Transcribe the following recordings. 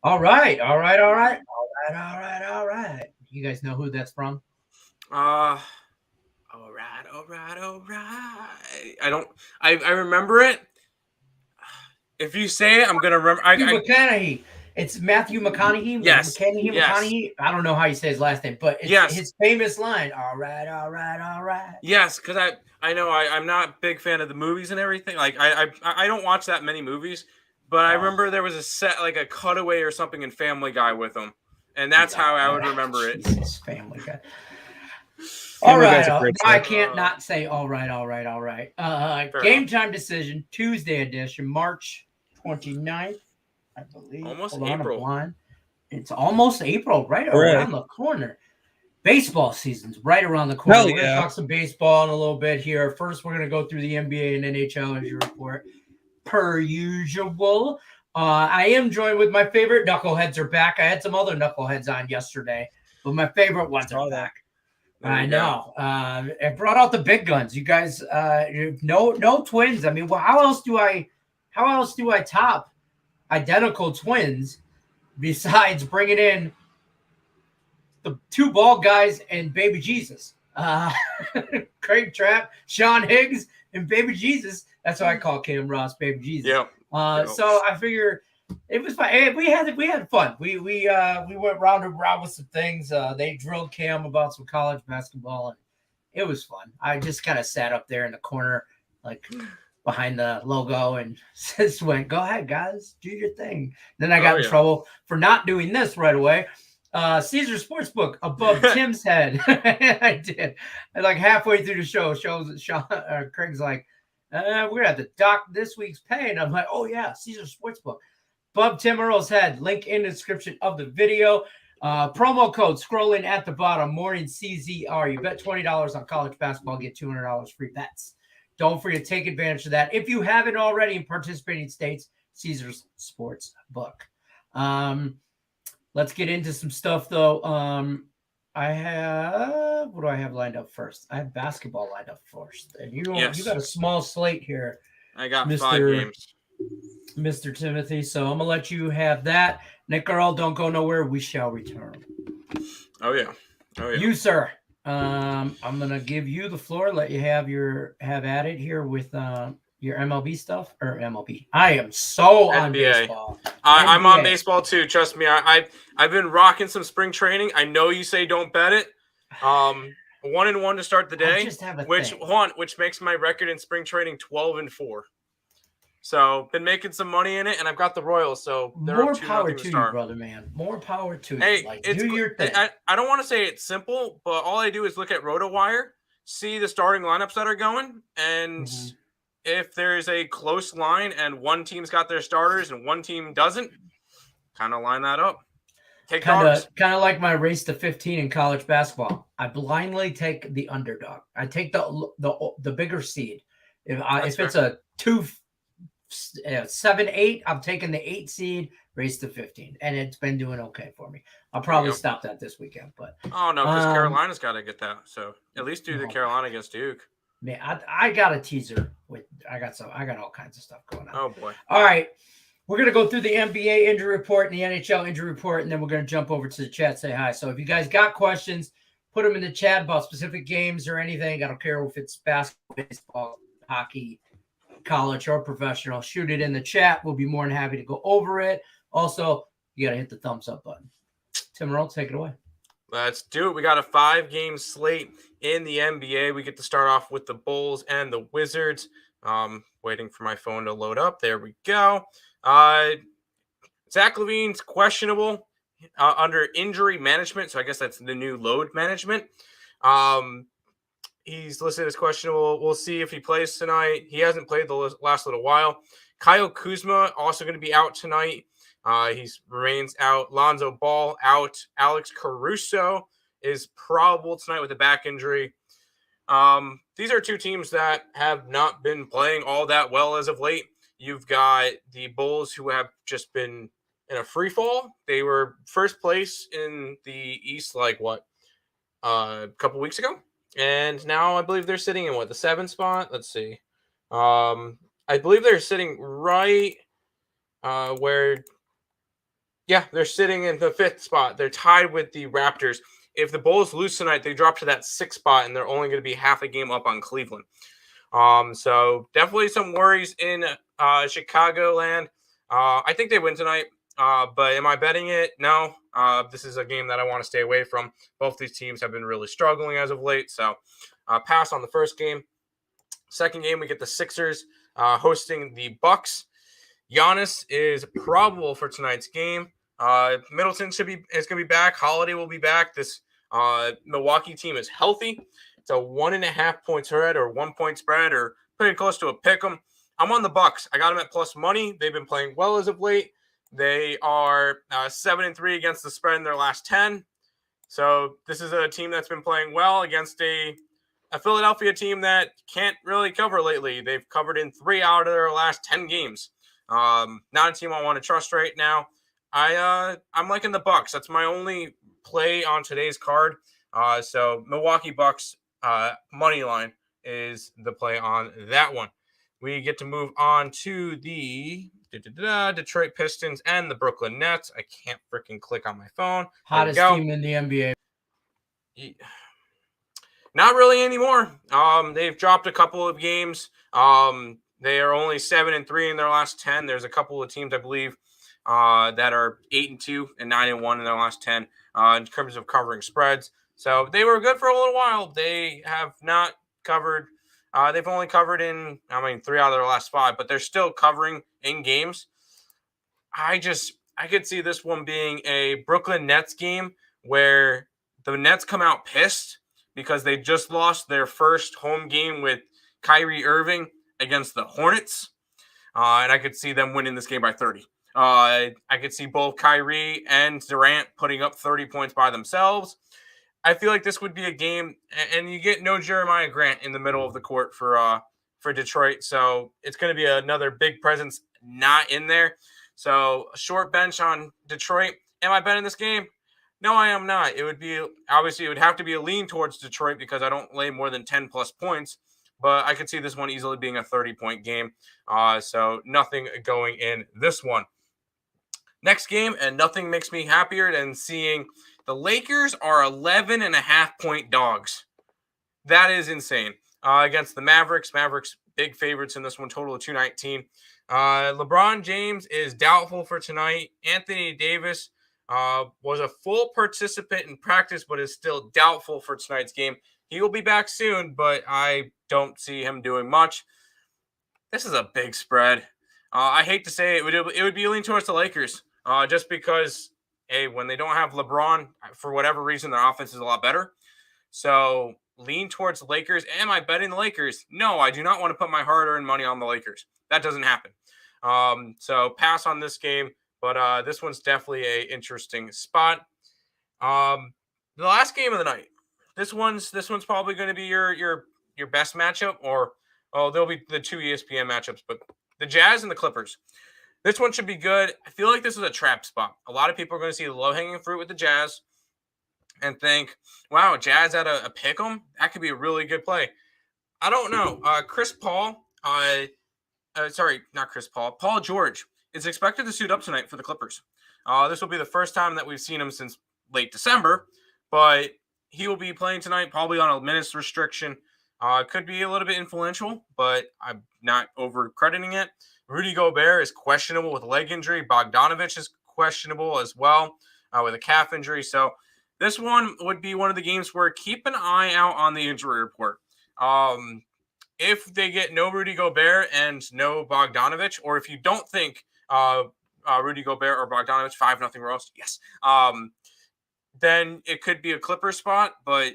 All right. You guys know who that's from? All right. I don't. I remember it. If you say it, I'm gonna remember. Matthew McConaughey. It's Matthew McConaughey. Yes, yes, McConaughey. I don't know how you say his last name, but it's yes, his famous line. All right. yes. Because I know I'm not a big fan of the movies and everything. Like I don't watch that many movies, but I remember there was a set like a cutaway or something in Family Guy with him, and that's how I would remember it. Jesus, Family Guy. All right. I can't not say all right. Game time decision, Tuesday edition, March 29th, I believe. Almost April. It's almost April, right around the corner. Baseball season's right around the corner. We're going to talk some baseball in a little bit here. First, we're going to go through the NBA and NHL injury report, per usual. I am joined with my favorite knuckleheads are back. I had some other knuckleheads on yesterday, but my favorite ones are back. I know. It brought out the big guns. You guys, no twins. I mean, well, how else do I top identical twins besides bringing in the two bald guys and Baby Jesus? Craig Trapp, Sean Higgs, and Baby Jesus. That's what I call Cam Ross, Baby Jesus. Yep. So I figure it was fun. We had fun. We went round and round with some things. They drilled Cam about some college basketball, and it was fun. I just kind of sat up there in the corner, like behind the logo, and just went, "Go ahead, guys, do your thing." Then I got in trouble for not doing this right away. Caesar Sportsbook above Tim's head. I did. And like halfway through the show, Craig's like, "We're gonna have to dock this week's pay," and I'm like, "Oh yeah, Caesar Sportsbook." Above Tim Earl's head, link in the description of the video. Promo code scrolling at the bottom, Morning CZR. You bet $20 on college basketball, get $200 free bets. Don't forget to take advantage of that. If you haven't already in participating states, Caesar's Sportsbook. Let's get into some stuff, though. What do I have lined up first? I have basketball lined up first. And you got a small slate here. I got 5 games. Mr. Timothy, so I'm gonna let you have that. Nick Earl, don't go nowhere. We shall return. Oh yeah. You, sir. I'm gonna give you the floor. Let you have at it here with your MLB stuff or MLB. I am so NBA. On baseball. I'm on baseball too. Trust me. I've been rocking some spring training. I know you say don't bet it. 1-1 to start the day, which makes my record in spring training 12-4. So been making some money in it, and I've got the Royals. So they're more up 2-0 power to to you, start. brother, man. More power to hey, you. Like, do your thing. I don't want to say it's simple, but all I do is look at RotoWire, see the starting lineups that are going, and if there's a close line and one team's got their starters and one team doesn't, kind of line that up. Kind of like my race to 15 in college basketball. I blindly take the underdog. I take the bigger seed. If it's a 7-8, I'm taking the 8 seed, race to 15, and it's been doing okay for me. I'll probably stop that this weekend, but oh no, because Carolina's got to get that. So at least do the Carolina against Duke. Man, I got a teaser I got all kinds of stuff going on. Oh boy! All right, we're gonna go through the NBA injury report and the NHL injury report, and then we're gonna jump over to the chat, say hi. So if you guys got questions, put them in the chat about specific games or anything. I don't care if it's basketball, baseball, hockey, college or professional. Shoot it in the chat. We'll be more than happy to go over it. Also, you got to hit the thumbs up button. Tim Earl, take it away. Let's do it. We got a 5-game slate in the NBA. We get to start off with the Bulls and the Wizards. Waiting for my phone to load up. There we go. Zach LaVine's questionable under injury management. So I guess that's the new load management. He's listed as questionable. We'll see if he plays tonight. He hasn't played the last little while. Kyle Kuzma also going to be out tonight. He remains out. Lonzo Ball out. Alex Caruso is probable tonight with a back injury. These are two teams that have not been playing all that well as of late. You've got the Bulls, who have just been in a free fall. They were first place in the East a couple weeks ago. And now I believe they're sitting in the 7th spot. Let's see. I believe they're sitting right where Yeah, they're sitting in the 5th spot. They're tied with the Raptors. If the Bulls lose tonight, they drop to that 6th spot, and they're only going to be half a game up on Cleveland. So definitely some worries in Chicagoland. I think they win tonight, but am I betting it? No. This is a game that I want to stay away from. Both these teams have been really struggling as of late, so pass on the first game. Second game, we get the Sixers hosting the Bucks. Giannis is probable for tonight's game. Middleton is going to be back. Holiday will be back. This Milwaukee team is healthy. It's a 1.5 point spread or 1 point spread or pretty close to a pick 'em. I'm on the Bucks. I got them at plus money. They've been playing well as of late. They are 7-3 against the spread in their last 10. So this is a team that's been playing well against a Philadelphia team that can't really cover lately. They've covered in 3 out of their last 10 games. Not a team I want to trust right now. I'm liking the Bucks. That's my only play on today's card. So Milwaukee Bucks money line is the play on that one. We get to move on to the Detroit Pistons and the Brooklyn Nets. I can't freaking click on my phone. Hottest team in the NBA. Not really anymore. They've dropped a couple of games. They are only 7-3 in their last 10. There's a couple of teams, I believe, that are 8-2 and 9-1 in their last 10 in terms of covering spreads. So they were good for a little while. They have not covered. They've only covered in, 3 out of their last 5, but they're still covering in games. I could see this one being a Brooklyn Nets game where the Nets come out pissed because they just lost their first home game with Kyrie Irving against the Hornets. And I could see them winning this game by 30. I could see both Kyrie and Durant putting up 30 points by themselves. I feel like this would be a game, and you get no Jeremiah Grant in the middle of the court for Detroit. So it's going to be another big presence not in there. So a short bench on Detroit. Am I betting this game? No, I am not. It would have to be a lean towards Detroit because I don't lay more than 10 plus points. But I could see this one easily being a 30-point game. So nothing going in this one. Next game, and nothing makes me happier than seeing the Lakers are 11.5-point dogs. That is insane. Against the Mavericks. Mavericks big favorites in this one, total of 219. LeBron James is doubtful for tonight. Anthony Davis was a full participant in practice, but is still doubtful for tonight's game. He will be back soon, but I don't see him doing much. This is a big spread. I hate to say it would be leaning towards the Lakers, just because, when they don't have LeBron, for whatever reason, their offense is a lot better. So lean towards the Lakers. Am I betting the Lakers? No, I do not want to put my hard-earned money on the Lakers. That doesn't happen. So pass on this game, but this one's definitely an interesting spot. The last game of the night. This one's probably going to be your best matchup, or there'll be the 2 ESPN matchups, but the Jazz and the Clippers. This one should be good. I feel like this is a trap spot. A lot of people are going to see the low-hanging fruit with the Jazz and think, wow, Jazz at a pick 'em? That could be a really good play. I don't know. Paul George is expected to suit up tonight for the Clippers. This will be the first time that we've seen him since late December, but he will be playing tonight, probably on a minutes restriction. Could be a little bit influential, but I'm not over-crediting it. Rudy Gobert is questionable with a leg injury. Bogdanovich is questionable as well with a calf injury. So this one would be one of the games where keep an eye out on the injury report. If they get no Rudy Gobert and no Bogdanovich, or if you don't think Rudy Gobert or Bogdanovich, 5-0 roast, yes, then it could be a Clippers spot. But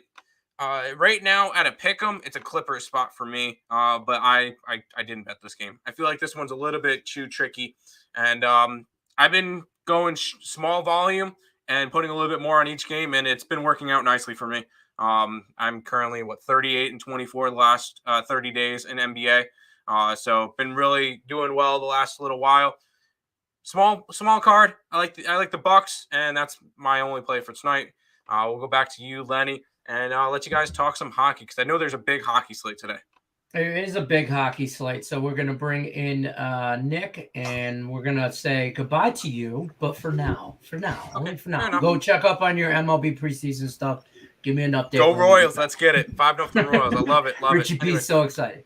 right now at a pick'em, it's a Clippers spot for me. But I didn't bet this game. I feel like this one's a little bit too tricky, and I've been going small volume and putting a little bit more on each game, and it's been working out nicely for me. I'm currently 38-24 the last 30 days in NBA. So been really doing well the last little while. Small card. I like the Bucks, and that's my only play for tonight. We'll go back to you, Lenny, and I'll let you guys talk some hockey because I know there's a big hockey slate today. It is a big hockey slate, so we're gonna bring in Nick, and we're gonna say goodbye to you. But for now, only for now, go check up on your MLB preseason stuff. Give me an update. Go Royals! Let's get it. 5-0 Royals. I love it. Love Richie it. P's anyway. So excited.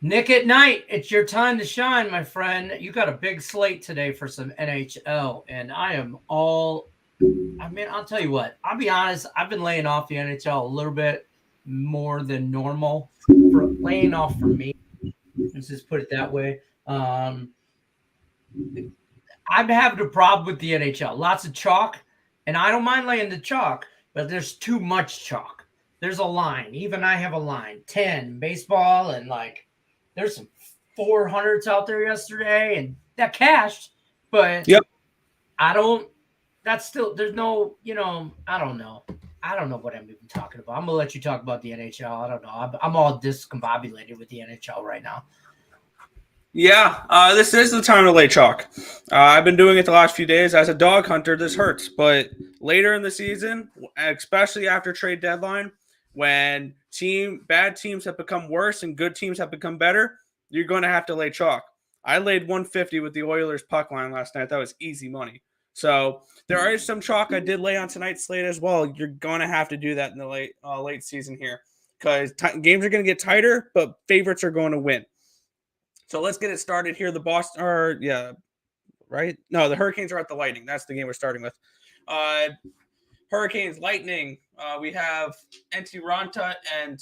Nick at night, it's your time to shine, my friend. You got a big slate today for some NHL, and I am all. I mean, I'll tell you what. I'll be honest. I've been laying off the NHL a little bit more than normal for laying off for me. Let's just put it that way. I'm having a problem with the NHL. Lots of chalk, and I don't mind laying the chalk, but there's too much chalk. There's a line. Even I have a line. 10 baseball, and like there's some 400s out there yesterday, and that cashed. But yep. I don't. That's still there's no. I don't know. I don't know what I'm even talking about. I'm gonna let you talk about the NHL. I don't know. I'm all discombobulated with the NHL right now. Yeah, this is the time to lay chalk. I've been doing it the last few days. As a dog hunter, this hurts. But later in the season, especially after trade deadline, when bad teams have become worse and good teams have become better, you're going to have to lay chalk. I laid 150 with the Oilers puck line last night. That was easy money. So there is some chalk I did lay on tonight's slate as well. You're going to have to do that in the late season here because games are going to get tighter, but favorites are going to win. So let's get it started here. The Hurricanes are at the Lightning. That's the game we're starting with. Hurricanes, Lightning. We have Antti Ranta and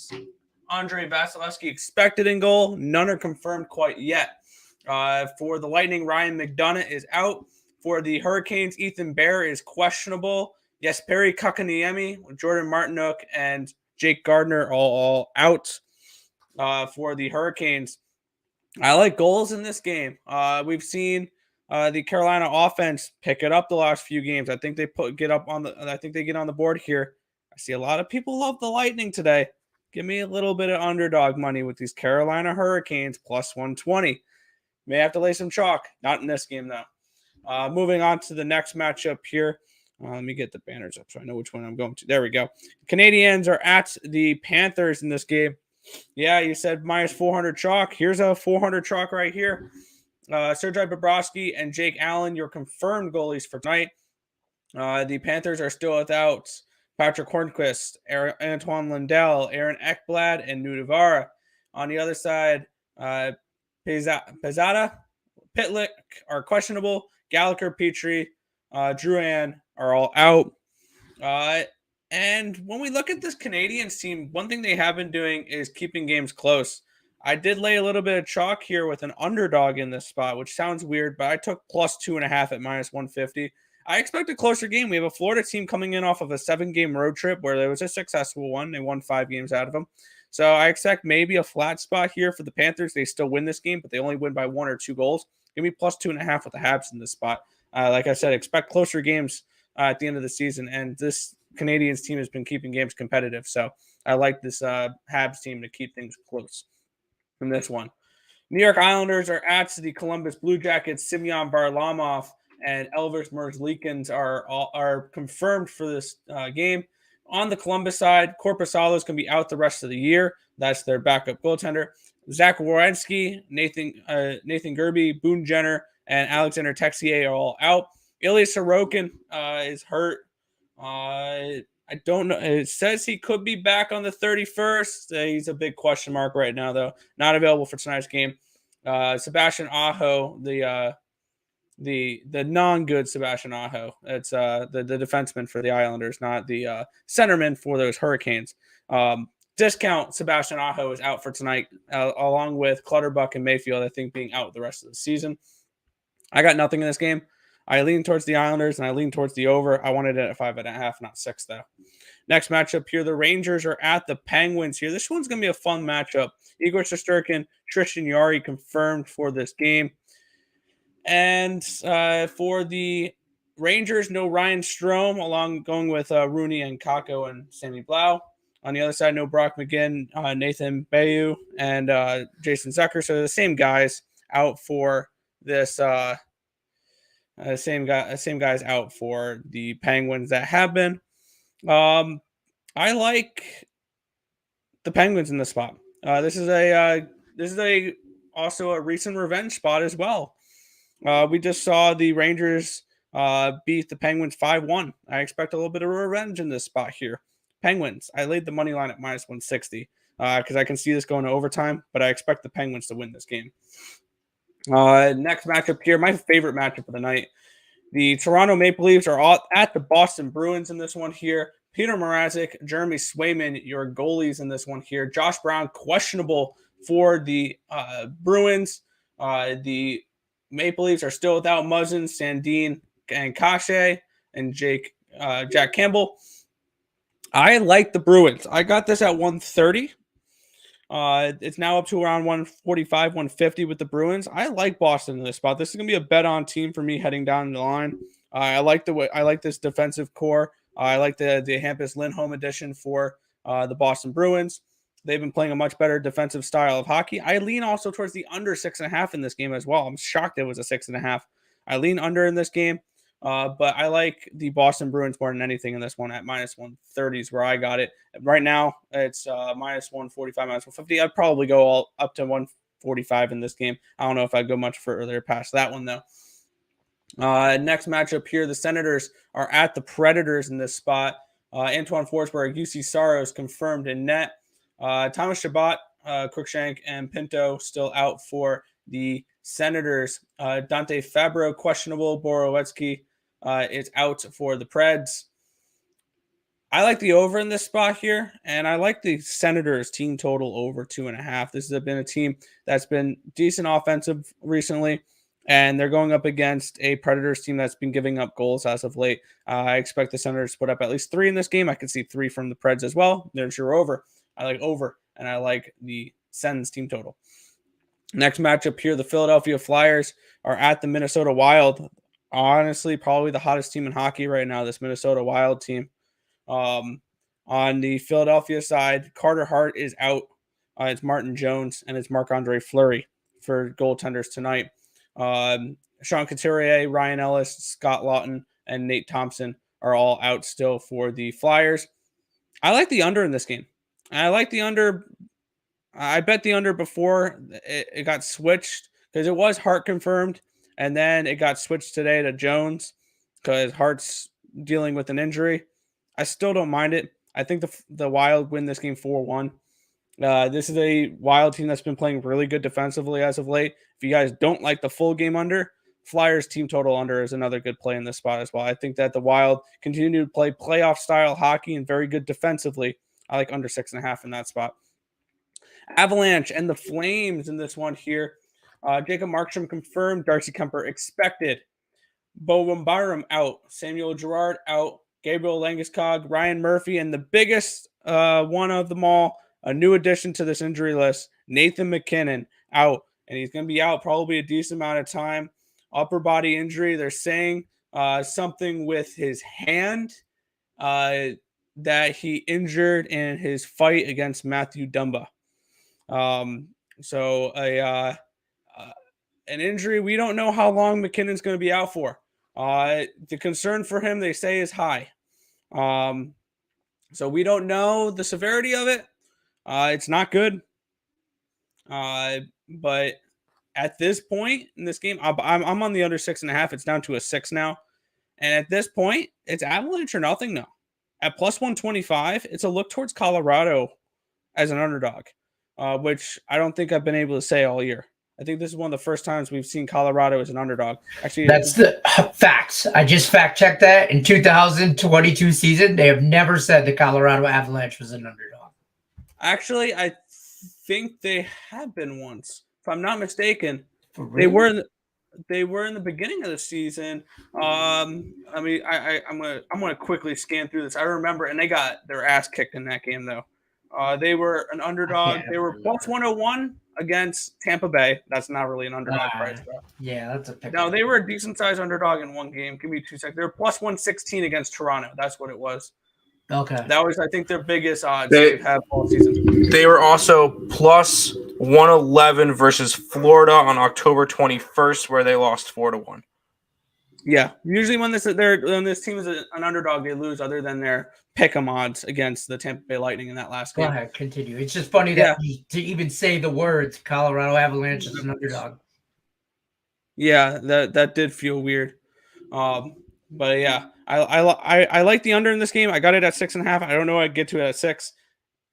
Andrei Vasilevsky expected in goal. None are confirmed quite yet. For the Lightning, Ryan McDonough is out. For the Hurricanes, Ethan Bear is questionable. Jesperi Kotkaniemi, Jordan Martinook, and Jake Gardner all out. For the Hurricanes, I like goals in this game. We've seen the Carolina offense pick it up the last few games. I think they get on the board here. I see a lot of people love the Lightning today. Give me a little bit of underdog money with these Carolina Hurricanes plus 120. May have to lay some chalk. Not in this game though. Moving on to the next matchup here. Let me get the banners up so I know which one I'm going to. There we go. Canadiens are at the Panthers in this game. Yeah, you said minus 400 chalk. Here's a 400 chalk right here. Sergei Bobrovsky and Jake Allen, your confirmed goalies for tonight. The Panthers are still without Patrick Hornquist, Antoine Lundell, Aaron Ekblad, and Nudavara. On the other side, Pizzata, Pitlick are questionable. Gallagher, Petrie, Drouin are all out. And when we look at this Canadiens team, one thing they have been doing is keeping games close. I did lay a little bit of chalk here with an underdog in this spot, which sounds weird, but I took plus 2.5 at minus 150. I expect a closer game. We have a Florida team coming in off of a 7-game road trip where there was a successful one. They won 5 games out of them. So I expect maybe a flat spot here for the Panthers. They still win this game, but they only win by 1 or 2 goals. Give me plus 2.5 with the Habs in this spot. Like I said, expect closer games at the end of the season. And this Canadiens team has been keeping games competitive. So I like this Habs team to keep things close in this one. New York Islanders are at the Columbus Blue Jackets. Semyon Varlamov and Elvis Merzlikins are confirmed for this game. On the Columbus side, Korpisalo is going to be out the rest of the year. That's their backup goaltender. Zach Werenski, Nathan Gerby, Boone Jenner, and Alexander Texier are all out. Ilya Sorokin is hurt. I don't know. It says he could be back on the 31st. He's a big question mark right now, though. Not available for tonight's game. Sebastian Aho, the non-good Sebastian Aho. It's the defenseman for the Islanders, not the centerman for those Hurricanes. Discount Sebastian Aho is out for tonight, along with Clutterbuck and Mayfield, I think, being out the rest of the season. I got nothing in this game. I lean towards the Islanders, and I lean towards the over. I wanted it at 5.5, not 6, though. Next matchup here, the Rangers are at the Penguins here. This one's going to be a fun matchup. Igor Shesterkin, Tristan Jarry confirmed for this game. And for the Rangers, no Ryan Strome, going with Rooney and Kakko and Sammy Blau. On the other side, no Brock McGinn, Nathan Bayou, and Jason Zucker. So the same guys out for this. Same guys out for the Penguins that have been. I like the Penguins in this spot. This is a also a recent revenge spot as well. We just saw the Rangers beat the Penguins 5-1. I expect a little bit of revenge in this spot here. Penguins. I laid the money line at minus 160 because I can see this going to overtime, but I expect the Penguins to win this game. Next matchup here, my favorite matchup of the night. The Toronto Maple Leafs are all at the Boston Bruins in this one here. Peter Mrazek, Jeremy Swayman, your goalies in this one here. Josh Brown, questionable for the Bruins. The Maple Leafs are still without Muzzin, Sandin, and Kashe, and Jack Campbell. I like the Bruins. I got this at 130. It's now up to around 145, 150 with the Bruins. I like Boston in this spot. This is going to be a bet on team for me heading down the line. I like this defensive core. I like the Hampus Lindholm edition for the Boston Bruins. They've been playing a much better defensive style of hockey. I lean also towards the under 6.5 in this game as well. I'm shocked it was a 6.5. I lean under in this game, but I like the Boston Bruins more than anything in this one at minus 130 is where I got it. Right now, it's minus 145, minus 150. I'd probably go all up to 145 in this game. I don't know if I'd go much further past that one, though. Next matchup here, the Senators are at the Predators in this spot. Antoine Forsberg, UC Saros confirmed in net. Thomas Chabot, Cruikshank, and Pinto still out for the Senators. Dante Fabro, questionable. Borowiecki is out for the Preds. I like the over in this spot here, and I like the Senators team total over 2.5. This has been a team that's been decent offensive recently, and they're going up against a Predators team that's been giving up goals as of late. I expect the Senators to put up at least 3 in this game. I could see 3 from the Preds as well. There's your over. I like over, and I like the Sens team total. Next matchup here, the Philadelphia Flyers are at the Minnesota Wild. Honestly, probably the hottest team in hockey right now, this Minnesota Wild team. On the Philadelphia side, Carter Hart is out. It's Martin Jones and it's Marc-Andre Fleury for goaltenders tonight. Sean Couturier, Ryan Ellis, Scott Lawton, and Nate Thompson are all out still for the Flyers. I like the under in this game. I like the under. I bet the under before it got switched because it was Hart confirmed, and then it got switched today to Jones because Hart's dealing with an injury. I still don't mind it. I think the Wild win this game 4-1. This is a Wild team that's been playing really good defensively as of late. If you guys don't like the full game under, Flyers team total under is another good play in this spot as well. I think that the Wild continue to play playoff style hockey and very good defensively. I like under 6.5 in that spot. Avalanche and the Flames in this one here. Jacob Markstrom confirmed. Darcy Kemper expected. Bo Bambaram out. Samuel Girard out. Gabriel Landeskog, Ryan Murphy, and the biggest one of them all, a new addition to this injury list, Nathan McKinnon out. And he's going to be out probably a decent amount of time. Upper body injury. They're saying something with his hand that he injured in his fight against Matthew Dumba. So an injury, we don't know how long McKinnon's going to be out for. The concern for him, they say, is high. So we don't know the severity of it. It's not good. But at this point in this game, I'm on the under 6.5. It's down to a 6 now. And at this point, it's Avalanche or nothing now. At plus 125, it's a look towards Colorado as an underdog, which I don't think I've been able to say all year. I think this is one of the first times we've seen Colorado as an underdog. Actually, that's the facts. I just fact checked that. In 2022 season, they have never said the Colorado Avalanche was an underdog. Actually, I think they have been once. If I'm not mistaken, they were in the beginning of the season. I'm gonna quickly scan through this. I remember, and they got their ass kicked in that game though. They were an underdog. They were plus 101 against Tampa Bay. That's not really an underdog price, though. Yeah, that's a pick. No, they were a decent-sized underdog in one game. Give me 2 seconds. They were plus 116 against Toronto. That's what it was. Okay. That was, I think, their biggest odds they've had all season. They were also plus 111 versus Florida on October 21st, where they lost 4-1. Yeah, usually when this team is an underdog, they lose other than their pick'em odds against the Tampa Bay Lightning in that last Go game. ahead, continue. It's just funny Yeah. to even say the words Colorado Avalanche is an underdog. Yeah, that did feel weird. But yeah, I like the under in this game. I got it at 6.5. I don't know. I'd get to it at 6,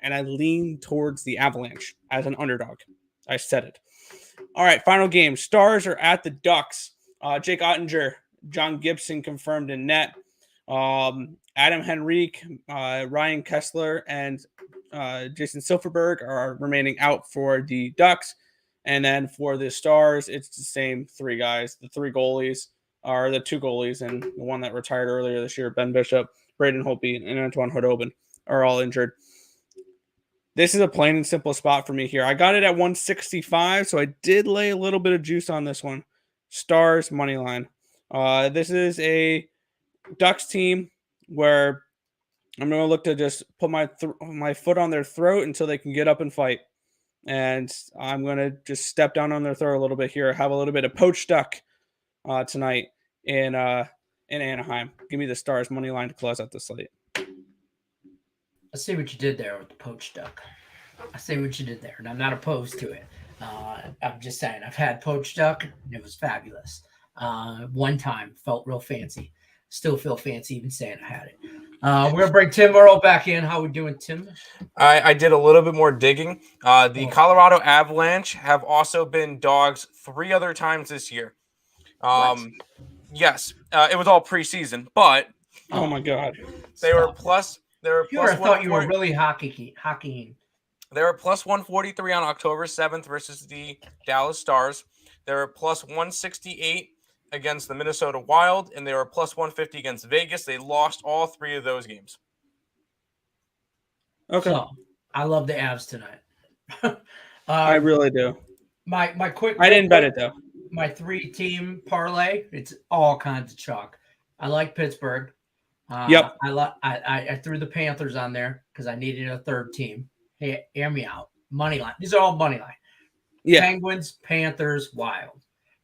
and I lean towards the Avalanche as an underdog. I said it. All right, final game. Stars are at the Ducks. Jake Ottinger, John Gibson confirmed in net. Adam Henrique, Ryan Kessler, and Jason Silverberg are remaining out for the Ducks. And then for the Stars, it's the same 3 guys. The 3 goalies are the 2 goalies, and the one that retired earlier this year, Ben Bishop, Braden Holtby, and Antoine Hudobin, are all injured. This is a plain and simple spot for me here. I got it at 165, so I did lay a little bit of juice on this one. Stars money line. This is a Ducks team where I'm going to look to just put my foot on their throat until they can get up and fight. And I'm going to just step down on their throat a little bit here. Have a little bit of poached duck tonight in Anaheim. Give me the Stars money line to close out the slate. I see what you did there with the poached duck. I see what you did there, and I'm not opposed to it. I'm just saying, I've had poached duck, and it was fabulous. One time, felt real fancy. Still feel fancy even saying I had it. We're going to bring Tim Earl back in. How we doing, Tim? I did a little bit more digging. The Colorado Avalanche have also been dogs 3 other times this year. Yes, it was all preseason, but oh my God, they were plus. You would have thought you were really hockeying. They were plus 143 on October 7th versus the Dallas Stars. They were plus 168 against the Minnesota Wild, and they were plus 150 against Vegas. They lost all 3 of those games. Okay. So, I love the Avs tonight. I really do. My quick. I didn't bet it though. My 3-team parlay. It's all kinds of chalk. I like Pittsburgh. Yep. I threw the Panthers on there because I needed a 3rd team. Hey, hear me out. Money line. These are all money line. Yeah. Penguins, Panthers, Wild.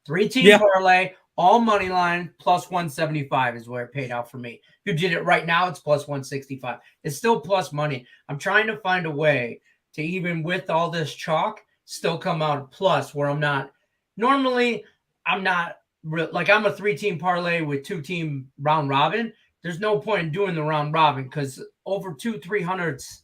3-team parlay, all money line, plus 175 is where it paid out for me. If you did it right now, it's plus 165. It's still plus money. I'm trying to find a way to, even with all this chalk, still come out plus where I'm not. Normally, I'm not like I'm a 3-team parlay with 2-team round robin. There's no point in doing the round robin because over 300s,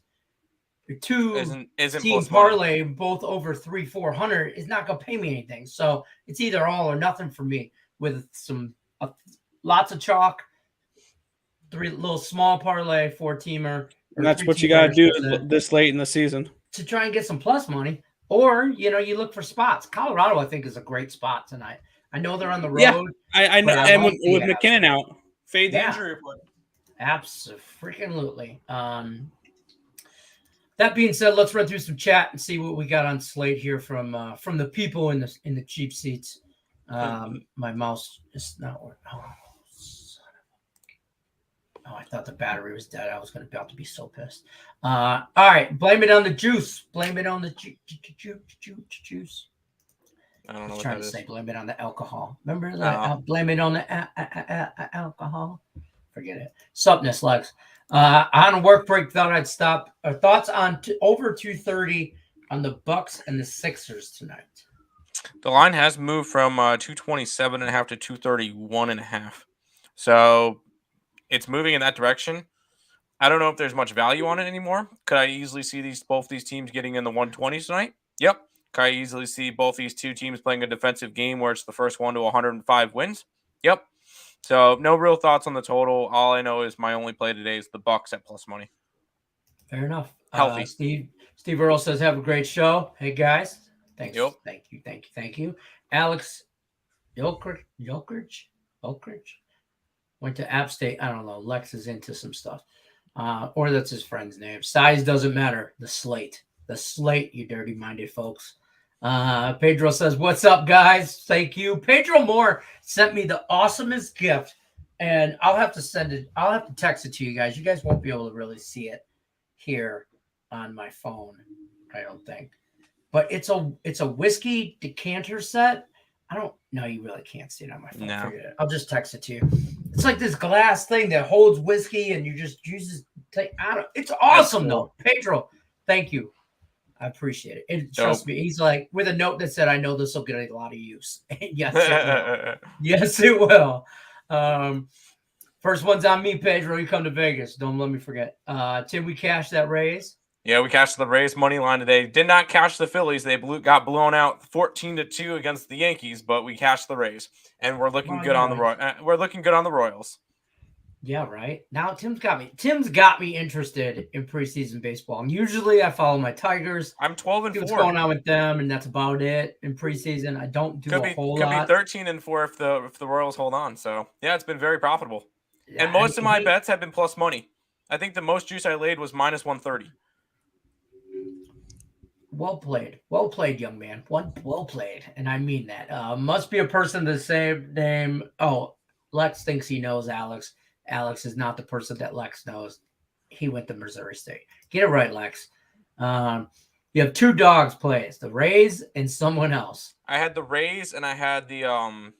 2-team parlay, both over 300-400 is not going to pay me anything. So it's either all or nothing for me with some lots of chalk, 3 little small parlay, 4-teamer. And that's what you got to do this late in the season to try and get some plus money. Or, you look for spots. Colorado, I think, is a great spot tonight. I know they're on the road. Yeah, I know. And with McKinnon out, fade the injury report. Absolutely. That being said, let's run through some chat and see what we got on slate here from the people in the cheap seats. My mouse is not working. Oh, I thought the battery was dead. I was about to be so pissed. All right, blame it on the juice. Blame it on the juice. I don't know. I was trying to say blame it on the alcohol. Remember that? Blame it on the alcohol. Forget it. Supness, Lex. On a work break, thought I'd stop. Thoughts on over 230 on the Bucks and the Sixers tonight. The line has moved from 227.5 to 231.5. So it's moving in that direction. I don't know if there's much value on it anymore. Could I easily see both these teams getting in the 120s tonight? Yep. Could I easily see both these 2 teams playing a defensive game where it's the first one to 105 wins? Yep. So no real thoughts on the total. All I know is my only play today is the Bucks at plus money. Fair enough. Healthy. Steve Earl says, have a great show. Hey, guys. Thanks. Yep. Thank you. Alex Yolkridge went to App State. I don't know. Lex is into some stuff. Or that's his friend's name. Size doesn't matter. The slate, you dirty-minded folks. Pedro says, what's up, guys? Thank you. Pedro Moore sent me the awesomest gift, and I'll have to send it. I'll have to text it to you guys. You guys won't be able to really see it here on my phone, I don't think. But it's a whiskey decanter set I don't. No, you really can't see it on my phone. No. Forget it. I'll just text it to you. It's like this glass thing that holds whiskey, and you just use it. It's awesome, cool. though. Pedro, thank you. I appreciate it. And trust Dope. me, he's like with a note that said, "I know this will get a lot of use." And yes, it will. Yes, it will. First one's on me, Pedro. You come to Vegas. Don't let me forget. Tim, we cashed that raise. Yeah, we cashed the Rays money line today. Did not cash the Phillies. They got blown out 14-2 against the Yankees, but we cashed the Rays, and we're looking good on the we're looking good on the Royals. Yeah, right. Now Tim's got me interested in preseason baseball. And usually I follow my Tigers. I'm 12-4. See what's going on with them, and that's about it in preseason. I don't do a whole lot. Could be 13-4 if the Royals hold on. So yeah, it's been very profitable. Yeah, and most of my bets have been plus money. I think the most juice I laid was minus 130. Well played, young man. Well played, and I mean that. Must be a person the same name. Oh, Lex thinks he knows Alex. Alex is not the person that Lex knows. He went to Missouri State. Get it right, Lex. You have two dogs plays, the Rays and someone else. I had the Rays and I had the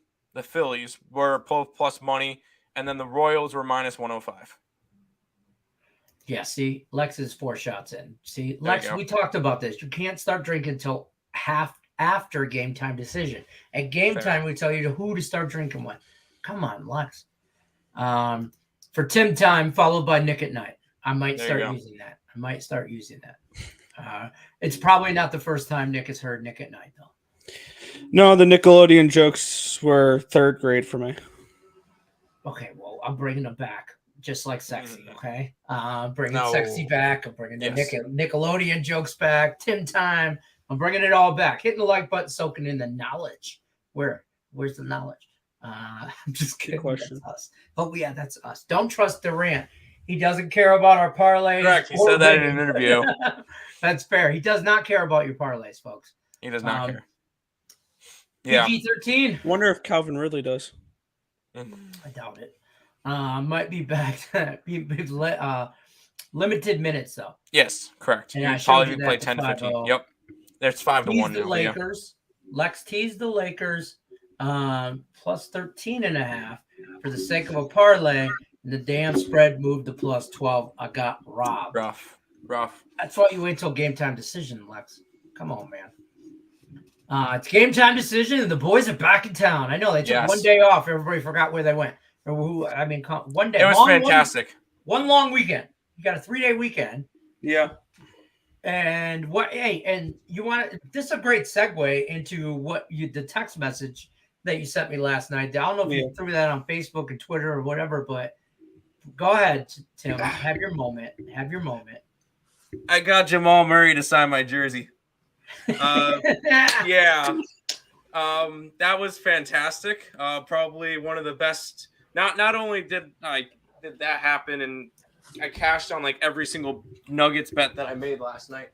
Phillies were both plus money, and then the Royals were minus 105. Yeah, see, Lex is 4 shots in. See, Lex, we talked about this. You can't start drinking until half after game time decision. At game time, we tell you who to start drinking with. Come on, Lex. For Tim time, followed by Nick at night. I might start using that. It's probably not the first time Nick has heard Nick at night, though. No, the Nickelodeon jokes were 3rd grade for me. Okay, well, I'm bringing them back. Just like sexy, okay? Bringing sexy back. I'm bringing the Nickelodeon jokes back. Tim time. I'm bringing it all back. Hitting the like button, soaking in the knowledge. Where's the knowledge? I'm just kidding. That's us. But yeah, that's us. Don't trust Durant. He doesn't care about our parlays. Correct. He said that in an interview. That's fair. He does not care about your parlays, folks. He does not care. Yeah. PG-13. Wonder if Calvin Ridley does. I doubt it. Might be back. Limited minutes though. Yes, correct. And you probably play 10 to 15. Yep. There's 5-1 the now. Lakers. Yeah. Lex teased the Lakers plus 13.5 for the sake of a parlay. And the damn spread moved to plus 12. I got robbed. Rough. That's why you wait till game time decision, Lex. Come on, man. It's game time decision, and the boys are back in town. I know they took 1 day off. Everybody forgot where they went. I mean, 1 day. It was fantastic. One long weekend. You got a 3-day weekend. Yeah. And and you want to, this is a great segue into the text message that you sent me last night. I don't know if you threw that on Facebook and Twitter or whatever, but go ahead, Tim. Have your moment. I got Jamal Murray to sign my jersey. Yeah. That was fantastic. Probably one of the best. Not only did that happen, and I cashed on like every single Nuggets bet that I made last night.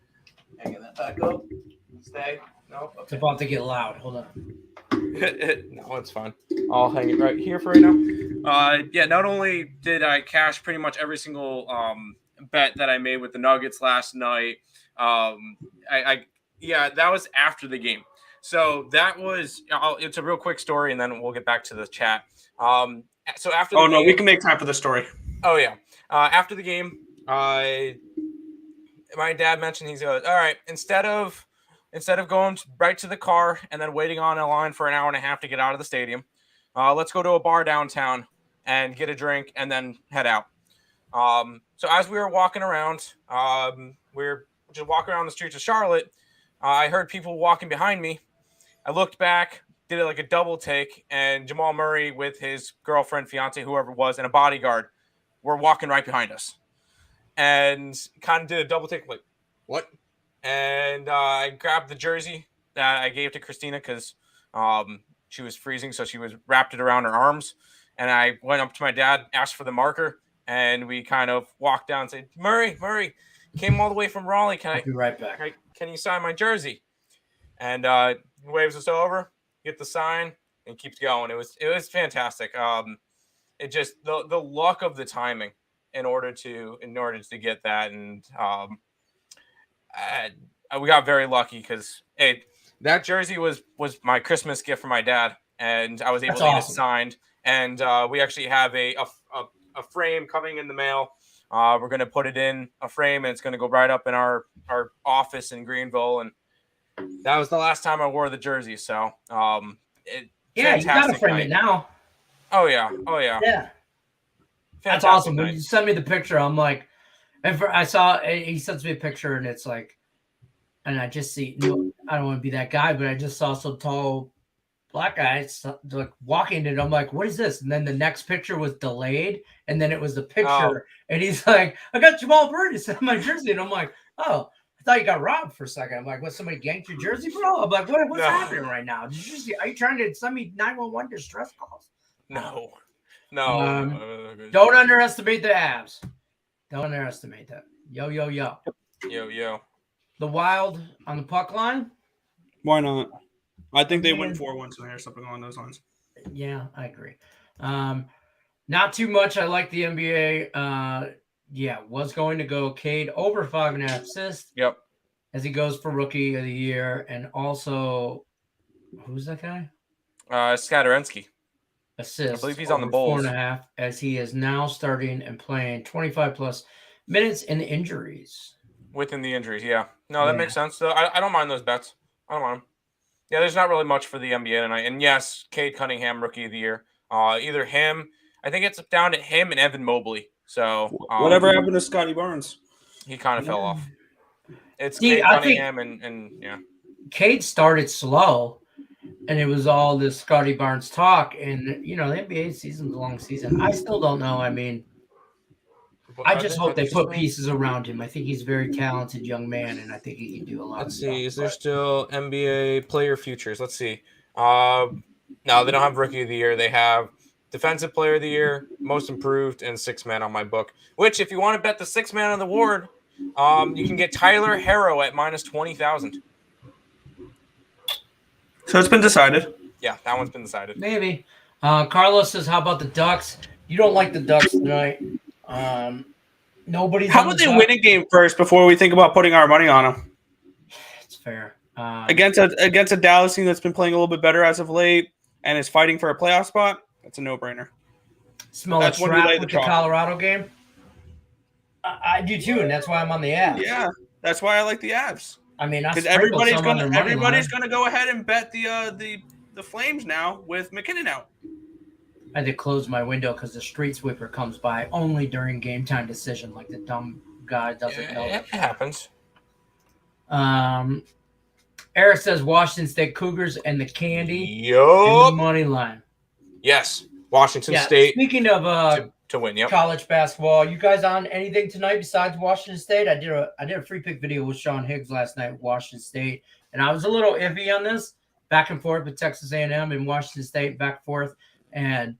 Hanging that back up. Stay. No. Okay. It's about to get loud. Hold on. No, it's fine. I'll hang it right here for right now. Yeah. Not only did I cash pretty much every single bet that I made with the Nuggets last night. That was after the game. So that was. It's a real quick story, and then we'll get back to the chat. So after. Oh no, we can make time for the story. Oh yeah. After the game, my dad mentioned he's all right. Instead of going right to the car and then waiting on a line for an hour and a half to get out of the stadium, let's go to a bar downtown and get a drink and then head out. So as we were walking around, we were just walking around the streets of Charlotte. I heard people walking behind me. I looked back, did it like a double take, and Jamal Murray with his girlfriend, fiance, whoever it was, and a bodyguard were walking right behind us. And kind of did a double take, like, what? And I grabbed the jersey that I gave to Christina because she was freezing, so she wrapped it around her arms. And I went up to my dad, asked for the marker, and we kind of walked down and said, Murray, came all the way from Raleigh. I'll be right back. Can you sign my jersey? And waves us over, get the sign, and keeps going. It was fantastic. It just the luck of the timing in order to get that, and we got very lucky because That jersey was my Christmas gift from my dad, and I was able That's to get it awesome. signed. And we actually have a frame coming in the mail. We're gonna put it in a frame, and it's gonna go right up in our office in Greenville. And that was the last time I wore the jersey. So Yeah, you gotta frame it now. Oh yeah. Yeah, that's Fantastic awesome. When night. you send me the picture, I'm like, I saw he sends me a picture, and it's like, and I just see. I don't want to be that guy, but I just saw some tall black guy like walking, and I'm like, what is this? And then the next picture was delayed, and then it was the picture, and he's like, I got Jamal Byrne sent my jersey, and I'm like, oh. I thought you got robbed for a second. I'm like, what? Somebody ganked your jersey, bro? I'm like, what's happening right now? Are you trying to send me 911 distress calls? No. Don't underestimate the abs. Don't underestimate that. Yo. Yo. The Wild on the puck line. Why not? I think they win 4-1 tonight or something along those lines. Yeah, I agree. Not too much. I like the NBA. Was going to go Cade over 5.5 assists. Yep. As he goes for Rookie of the Year, and also, who's that guy? Skaterensky. Assists. I believe he's on the Bulls. 4.5, as he is now starting and playing 25 plus minutes in injuries. Within the injuries, yeah. No, that makes sense. So I don't mind those bets. I don't mind them. Yeah, there's not really much for the NBA tonight. And yes, Cade Cunningham, Rookie of the Year. Either him, I think it's down to him and Evan Mobley. So whatever happened to Scotty Barnes? He kind of fell off. It's See, Cade Cunningham and yeah. Cade started slow, and it was all this Scotty Barnes talk. And the NBA season's a long season. I still don't know. I mean, I just hope they put pieces around him. I think he's a very talented young man, and I think he can do a lot. Let's see. Is there still NBA player futures? Let's see. No, they don't have Rookie of the Year. They have Defensive Player of the Year, Most Improved, and Sixth Man on my book. Which, if you want to bet the Sixth Man on the award, you can get Tyler Harrow at minus 20,000. So it's been decided. Yeah, that one's been decided. Maybe. Carlos says, "How about the Ducks?" You don't like the Ducks tonight. Nobody's. How about they win a game first before we think about putting our money on them? It's fair. Against a Dallas team that's been playing a little bit better as of late and is fighting for a playoff spot, that's a no-brainer. Smell a trap with the Colorado game? I do too, and that's why I'm on the Avs. Yeah, that's why I like the Avs. I mean, because everybody's gonna go ahead and bet the Flames now with McKinnon out. I had to close my window because the street sweeper comes by only during game time decision, like the dumb guy doesn't know. It happens. Eric says Washington State Cougars and the candy in the money line. Yes, Washington State. Speaking of to win, college basketball, you guys on anything tonight besides Washington State? I did a free pick video with Sean Higgs last night, Washington State, and I was a little iffy on this, back and forth with Texas A&M and Washington State, back and forth, and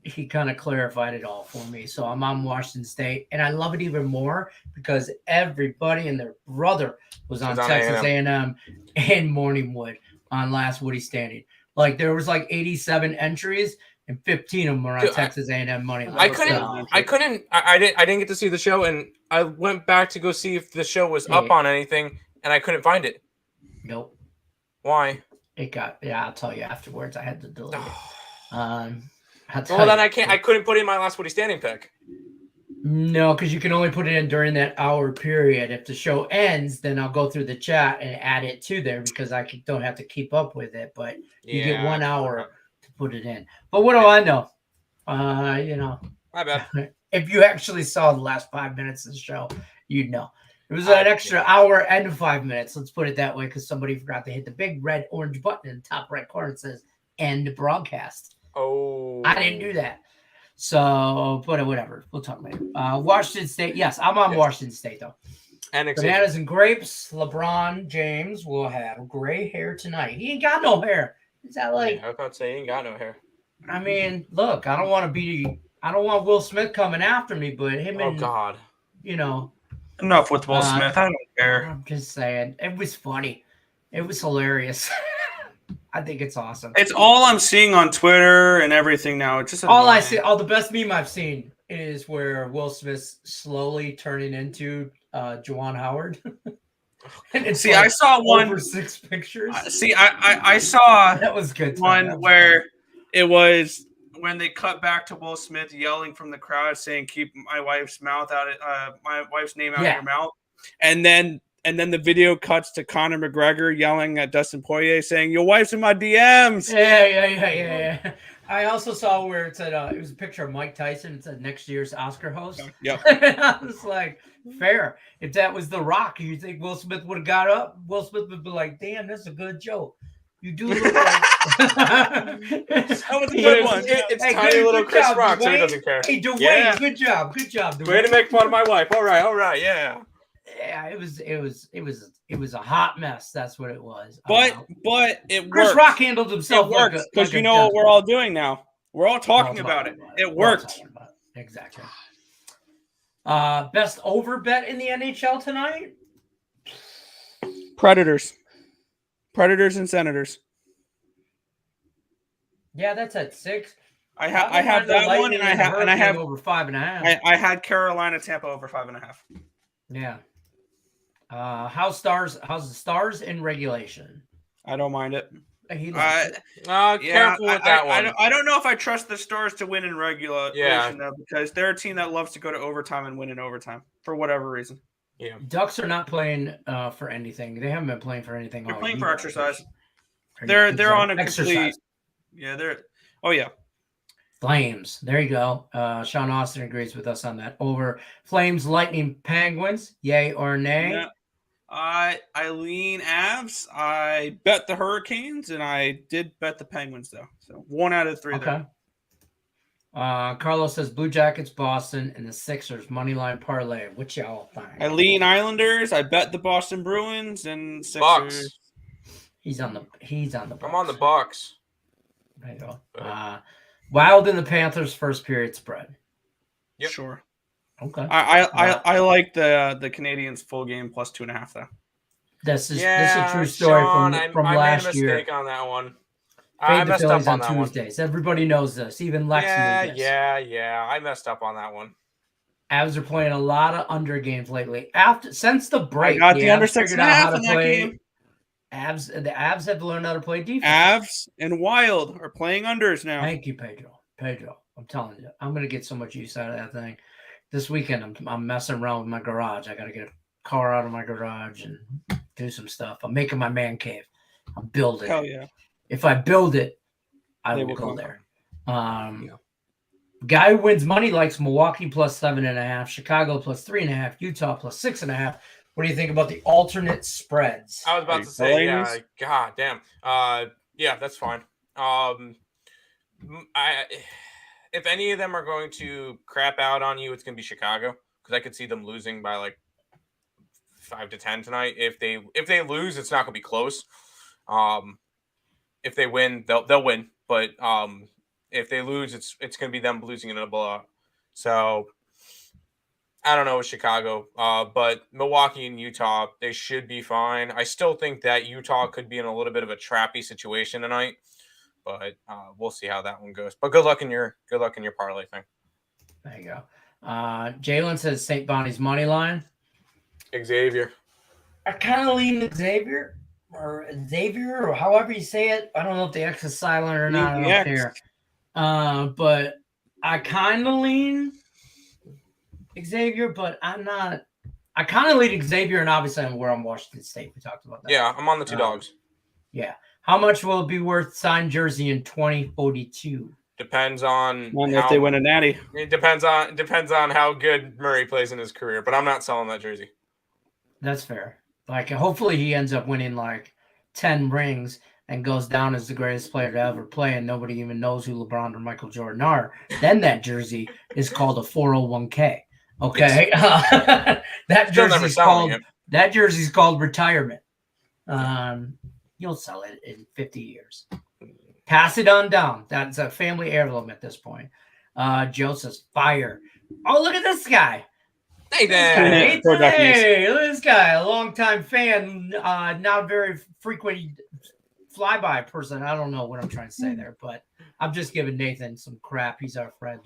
he kind of clarified it all for me. So I'm on Washington State, and I love it even more because everybody and their brother was on Texas A&M and Morningwood on last Woody Standing. Like there was like 87 entries, and 15 of them were on Texas A&M money. I didn't get to see the show, and I went back to go see if the show was up on anything, and I couldn't find it. Nope. Why? I'll tell you afterwards. I had to delete it. Well, then I couldn't put in my last Woody Standing pick. No, because you can only put it in during that hour period. If the show ends, then I'll go through the chat and add it to there because I don't have to keep up with it. But you get 1 hour to put it in. But what do I know? My bad. If you actually saw the last 5 minutes of the show, you'd know. It was an extra hour and 5 minutes. Let's put it that way because somebody forgot to hit the big red orange button in the top right corner. It says end broadcast. Oh, I didn't do that. So, but whatever. We'll talk later. Washington State. Yes, I'm on Washington State, though. And Bananas and grapes. LeBron James will have gray hair tonight. He ain't got no hair. Is that like... I was about to say he ain't got no hair. I mean, look, I don't want Will Smith coming after me, but him and... Oh, God. Enough with Will Smith. I don't care. I'm just saying. It was funny. It was hilarious. I think it's awesome. It's all I'm seeing on Twitter and everything now. It's just all I see. The best meme I've seen is where Will Smith's slowly turning into Juwan Howard. And it's See, I saw one. over 6 pictures. I saw That was good. one where it was when they cut back to Will Smith yelling from the crowd saying, "Keep my wife's mouth out of my wife's name out of your mouth," and then the video cuts to Conor McGregor yelling at Dustin Poirier saying, "Your wife's in my DMs." Yeah. I also saw where it said it was a picture of Mike Tyson. It said next year's Oscar host. Yep. I was like, fair. If that was The Rock, you think Will Smith would have got up? Will Smith would be like, "Damn, that's a good joke. You do look like." That was a good one. It's tiny little Chris Rock, so he doesn't care. Hey, Dwayne, good job. Dwayne. Way to make fun of my wife. All right, yeah. Yeah, it was a hot mess. That's what it was. But it Chris worked. Rock handled himself. It works because you know what we're all doing now. We're all talking about it. It worked. Exactly. Best over bet in the NHL tonight? Predators and Senators. Yeah, that's at 6. I have that one, and I have over 5.5. I had Carolina Tampa over 5.5. Yeah. How's the Stars in regulation? I don't mind it. Careful with that one. I don't know if I trust the Stars to win in regulation though, because they're a team that loves to go to overtime and win in overtime for whatever reason. Yeah. Ducks are not playing for anything. They haven't been playing for anything. They're playing for exercise. They're on a exercise. complete. Yeah, they're. Oh yeah. Flames. There you go. Sean Austin agrees with us on that. Over Flames, Lightning, Penguins. Yay or nay? Yeah. I lean Avs. I bet the Hurricanes, and I did bet the Penguins though. So 1 out of 3 there. Carlos says Blue Jackets, Boston, and the Sixers moneyline parlay. Which y'all think? I lean Islanders. I bet the Boston Bruins and Sixers. Bucks. He's on the Bucks. I'm on the Bucks. There you go. Wild in the Panthers first period spread. Yep. Sure. Okay. I like the Canadians full game plus 2.5 though. This is a true story Sean, from I last made a year. mistake on that one. Fade I the messed Phillies up on on that Tuesdays. Everybody knows this. Even Lex knew this. Yeah. I messed up on that one. Avs are playing a lot of under games lately. Since the break, I got the under 6.5 in that game. The Avs have learned how to play defense. Avs and Wild are playing unders now. Thank you, Pedro. I'm telling you, I'm gonna get so much use out of that thing. This weekend, I'm messing around with my garage. I got to get a car out of my garage and do some stuff. I'm making my man cave. I'm building. Hell yeah! If I build it, I will go there. Guy who wins money likes Milwaukee plus 7.5, Chicago plus 3.5, Utah plus 6.5. What do you think about the alternate spreads? I was about to say, yeah. God damn. Yeah, that's fine. If any of them are going to crap out on you, it's going to be Chicago, because I could see them losing by like 5 to 10 tonight. If they lose, it's not going to be close. If they win, they'll win. But if they lose, it's going to be them losing in a blowout. So I don't know with Chicago, but Milwaukee and Utah, they should be fine. I still think that Utah could be in a little bit of a trappy situation tonight. But we'll see how that one goes. But good luck in your parlay thing. There you go. Jalen says St. Bonnie's money line. Xavier. I kind of lean Xavier or however you say it. I don't know if the X is silent or not. I don't care. But I kind of lean Xavier, but I'm not. I kind of lean Xavier, and obviously I'm where I'm Washington State. We talked about that. Yeah, I'm on the two dogs. Yeah. How much will it be worth signed jersey in 2042? Depends on if they win a natty. It depends on how good Murray plays in his career, but I'm not selling that jersey. That's fair. Like, hopefully he ends up winning like 10 rings and goes down as the greatest player to ever play, and nobody even knows who LeBron or Michael Jordan are. Then that jersey is called a 401k. Okay, that jersey's called retirement. You'll sell it in 50 years. Pass it on down. That's a family heirloom at this point. Joe says, fire. Oh, look at this guy. Hey, hey, look at this guy. A longtime fan, not a very frequent flyby person. I don't know what I'm trying to say there, but I'm just giving Nathan some crap. He's our friend.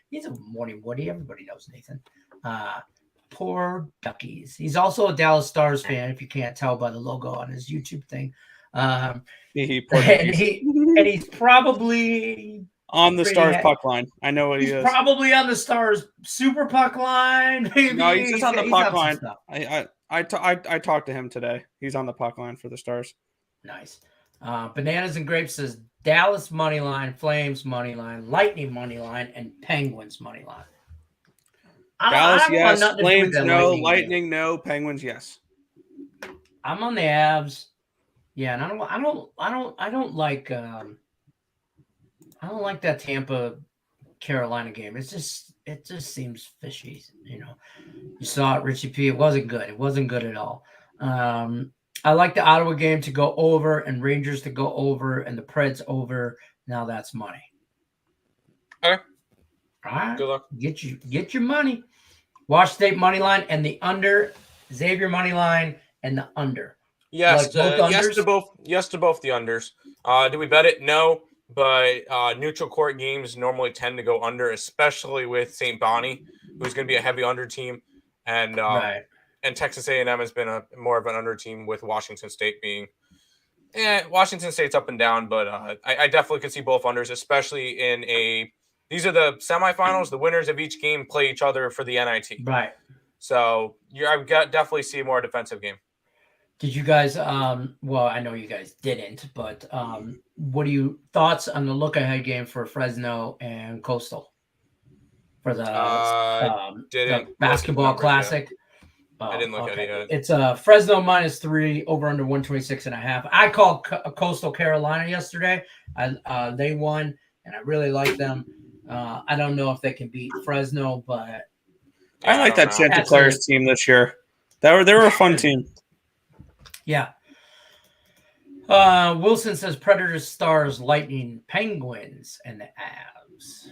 He's a morning Woody. Everybody knows Nathan. poor Duckies. He's also a Dallas Stars fan, if you can't tell by the logo on his YouTube thing. Poor And Duckies. he's probably On the pretty Stars ha- puck line. I know what he he's is. probably on the Stars super puck line. Maybe. No, he's just on the He's puck some line. stuff. I talked to him today. He's on the puck line for the Stars. Nice. Bananas and Grapes says Dallas money line, Flames money line, Lightning money line, and Penguins money line. Dallas, I don't want yes. nothing to do with Flames, that no. game. Lightning, no. Penguins, yes. I'm on the Avs. Yeah, and I don't like that Tampa Carolina game. It just seems fishy, you know. You saw it, Richie P. It wasn't good. It wasn't good at all. I like the Ottawa game to go over and Rangers to go over and the Preds over. Now that's money. Okay. All right. Good luck. Get your money. Wash State money line and the under. Xavier money line and the under. Yes, Like both yes unders? to both. Yes to both the unders. Do we bet it? No, but neutral court games normally tend to go under, especially with St. Bonnie, who's going to be a heavy under team, and Right. and Texas A&M has been more of an under team with Washington State being. Washington State's up and down, but I definitely could see both unders, especially in a. These are the semifinals. The winners of each game play each other for the NIT. Right. So I've got definitely see a more defensive game. Did you guys well, I know you guys didn't, but what are you thoughts on the look ahead game for Fresno and Coastal for the basketball classic? I didn't look at it yet. It's Fresno -3 over under 126.5. I called Coastal Carolina yesterday. They won and I really like them. I don't know if they can beat Fresno, but I like that Santa Clara's team this year. They were a fun team. Yeah. Wilson says Predators, Stars, Lightning, Penguins, and the Avs.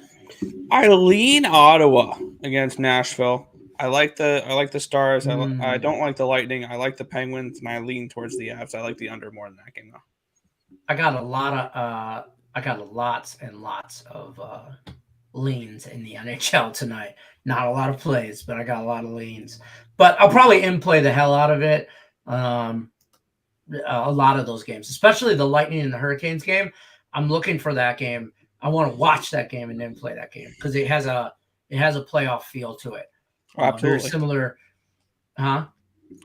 I lean Ottawa against Nashville. I like the Stars. I don't like the Lightning. I like the Penguins, and I lean towards the Avs. I like the under more than that game though. I got lots and lots of leans in the NHL tonight. Not a lot of plays, but I got a lot of leans. But I'll probably in-play the hell out of it. A lot of those games, especially the Lightning and the Hurricanes game. I'm looking for that game. I want to watch that game and then play that game because it has a playoff feel to it. Absolutely. Very similar. Huh?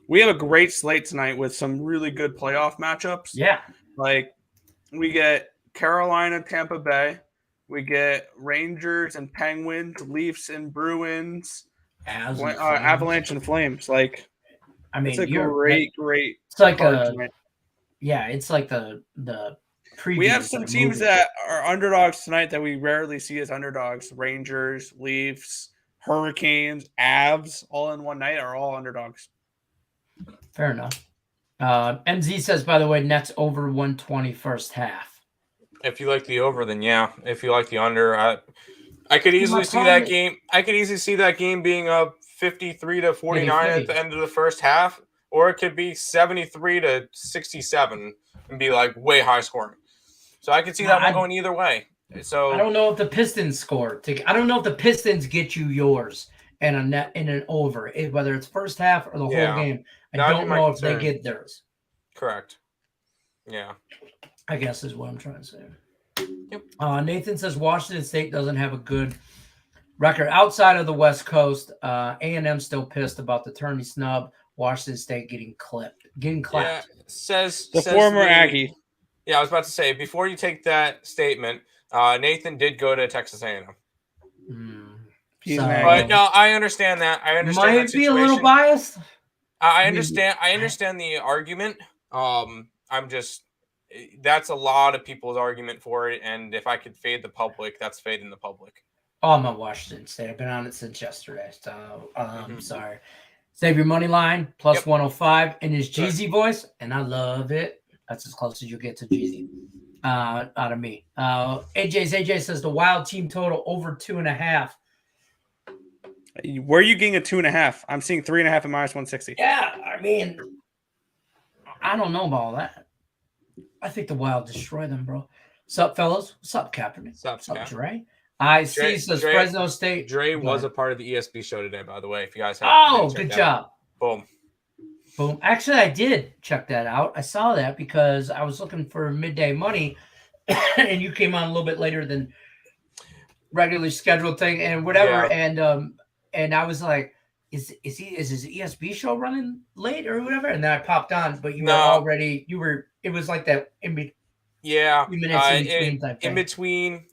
We have a great slate tonight with some really good playoff matchups. Yeah. Like we get Carolina, Tampa Bay. We get Rangers and Penguins, Leafs and Bruins, Avalanche and Flames. Like, I mean, it's a great. It's like tonight. it's like the previews. We have some teams that are underdogs tonight that we rarely see as underdogs. Rangers, Leafs, Hurricanes, Avs, all in one night are all underdogs. Fair enough. MZ says, by the way, Nets over 120 first half. If you like the over, then yeah. If you like the under, I could easily see that game. I could easily see that game being up 53-49 at the end of the first half, or it could be 73-67 and be like way high scoring. So I could see that one going either way. So I don't know if the Pistons score. I don't know if the Pistons get you yours and a net in an over, whether it's first half or the whole game. I don't know if they get theirs. Correct. Yeah. I guess is what I'm trying to say. Yep. Nathan says Washington State doesn't have a good record outside of the West Coast. A&M still pissed about the tourney snub. Washington State getting clapped. Yeah, says former Aggie. Yeah, I was about to say before you take that statement, Nathan did go to Texas A&M. But no, I understand that. I understand. Might be a little biased. I understand. I understand the argument. I'm just. That's a lot of people's argument for it, and if I could fade the public, that's fading the public. Oh, I'm on Washington State. I've been on it since yesterday, so sorry. Save your money line plus 105 in his Jeezy voice, and I love it. That's as close as you get to Jeezy out of me. AJ says the Wild team total over 2.5. Where are you getting a 2.5? I'm seeing 3.5 at -160. Yeah, I mean, I don't know about all that. I think the Wild destroy them, bro. What's up, fellas? What's up, Captain? What's up, Dre? I see. Says Fresno State. Dre was a part of the ESB show today, by the way. If you guys have, good job. Boom. Actually, I did check that out. I saw that because I was looking for midday money, and you came on a little bit later than regularly scheduled thing and whatever. Yeah. And I was like, is his ESB show running late or whatever? And then I popped on, but you were it was like that in between. Yeah, in between